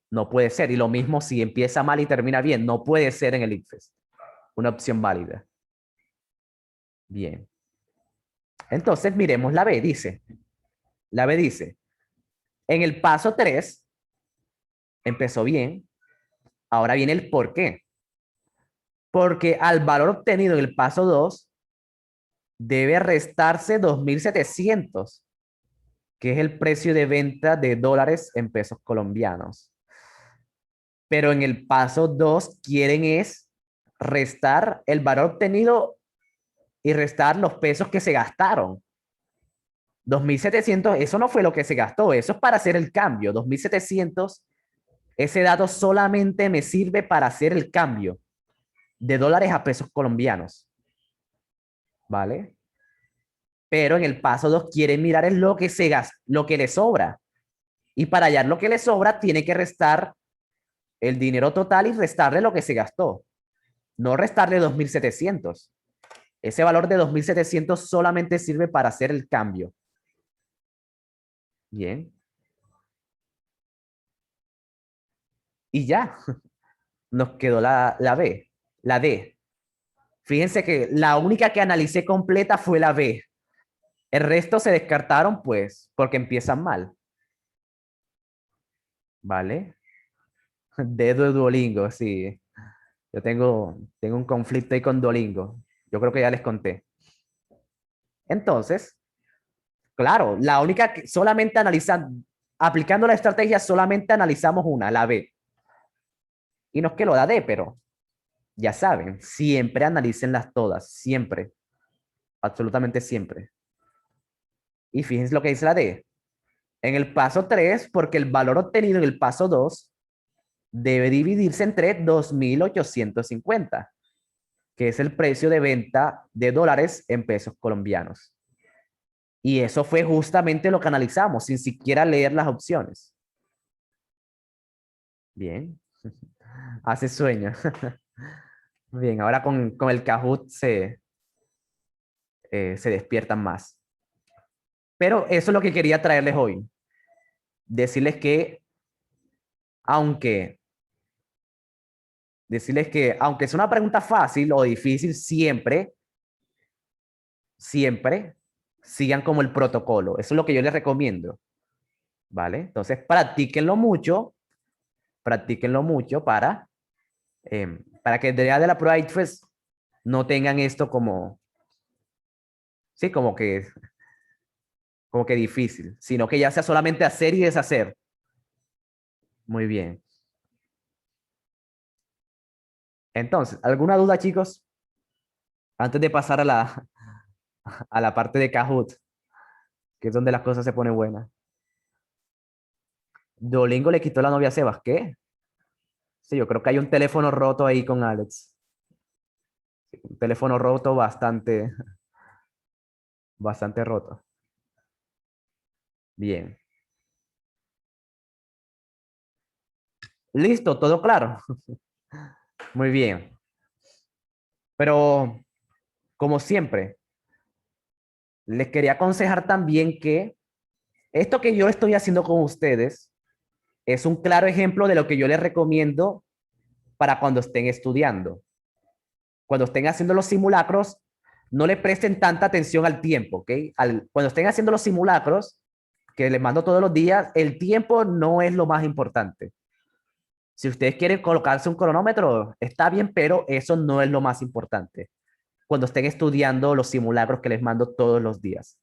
no puede ser. Y lo mismo si empieza mal y termina bien, no puede ser en el ICFES. Una opción válida. Bien. Entonces, miremos la B, dice. La B dice, en el paso 3, empezó bien, ahora viene el por qué. Porque al valor obtenido en el paso 2 debe restarse 2.700, que es el precio de venta de dólares en pesos colombianos. Pero en el paso 2 quieren es restar el valor obtenido y restar los pesos que se gastaron. 2.700, eso no fue lo que se gastó, eso es para hacer el cambio. 2.700, ese dato solamente me sirve para hacer el cambio de dólares a pesos colombianos. ¿Vale? Pero en el paso 2 quieren mirar es lo que se gasta, lo que le sobra. Y para hallar lo que le sobra, tiene que restar el dinero total y restarle lo que se gastó. No restarle 2.700. Ese valor de 2.700 solamente sirve para hacer el cambio. Bien. Y ya. Nos quedó la B. La D. Fíjense que la única que analicé completa fue la B. El resto se descartaron, pues, porque empiezan mal. ¿Vale? Dedo de Duolingo, sí. Yo tengo un conflicto ahí con Duolingo. Yo creo que ya les conté. Entonces, claro, la única que solamente analizando, aplicando la estrategia, solamente analizamos una, la B. Y nos quedó la D, pero ya saben, siempre analícenlas todas, siempre, absolutamente siempre. Y fíjense lo que dice la D. En el paso 3, porque el valor obtenido en el paso 2 debe dividirse entre 2.850, que es el precio de venta de dólares en pesos colombianos. Y eso fue justamente lo que analizamos, sin siquiera leer las opciones. Bien. Hace sueño. Bien, ahora con el Kahoot se despiertan más. Pero eso es lo que quería traerles hoy. Decirles que, aunque, aunque es una pregunta fácil o difícil, siempre sigan como el protocolo. Eso es lo que yo les recomiendo. ¿Vale? Entonces, practíquenlo mucho para que el día de la prueba ITFES no tengan esto como, sí, como que difícil, sino que ya sea solamente hacer y deshacer. Muy bien. Entonces, ¿alguna duda, chicos? Antes de pasar a la parte de Kahoot, que es donde las cosas se ponen buenas. Duolingo le quitó la novia a Sebas. ¿Qué? Sí, yo creo que hay un teléfono roto ahí con Alex. Un teléfono roto bastante roto. Bien. Listo, todo claro. Muy bien. Pero, como siempre, les quería aconsejar también que esto que yo estoy haciendo con ustedes es un claro ejemplo de lo que yo les recomiendo para cuando estén estudiando. Cuando estén haciendo los simulacros, no le presten tanta atención al tiempo, ¿ok? Cuando estén haciendo los simulacros, que les mando todos los días, el tiempo no es lo más importante. Si ustedes quieren colocarse un cronómetro, está bien, pero eso no es lo más importante cuando estén estudiando los simulacros que les mando todos los días.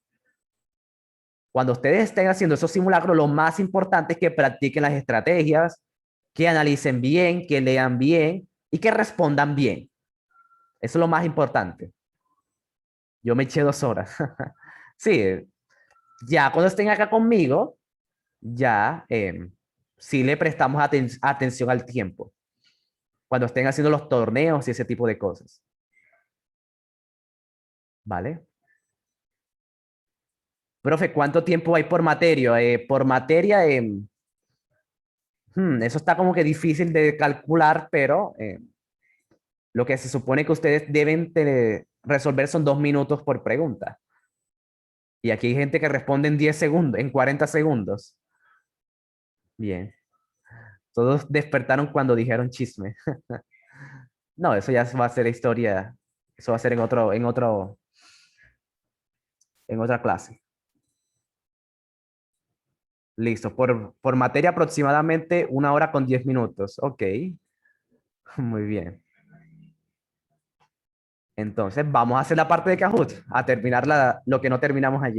Cuando ustedes estén haciendo esos simulacros, lo más importante es que practiquen las estrategias, que analicen bien, que lean bien y que respondan bien. Eso es lo más importante. Yo me eché 2 horas. Sí, ya cuando estén acá conmigo, ya sí le prestamos atención al tiempo. Cuando estén haciendo los torneos y ese tipo de cosas. ¿Vale? Profe, ¿cuánto tiempo hay por materia? Por materia, eso está como que difícil de calcular, pero lo que se supone que ustedes deben resolver son 2 minutos por pregunta. Y aquí hay gente que responde en 10 segundos, en 40 segundos. Bien. Todos despertaron cuando dijeron chisme. No, eso ya va a ser historia. Eso va a ser en otra clase. Listo. Por materia aproximadamente 1 hora con 10 minutos. Ok. Muy bien. Entonces, vamos a hacer la parte de Kahoot, a terminar lo que no terminamos ayer.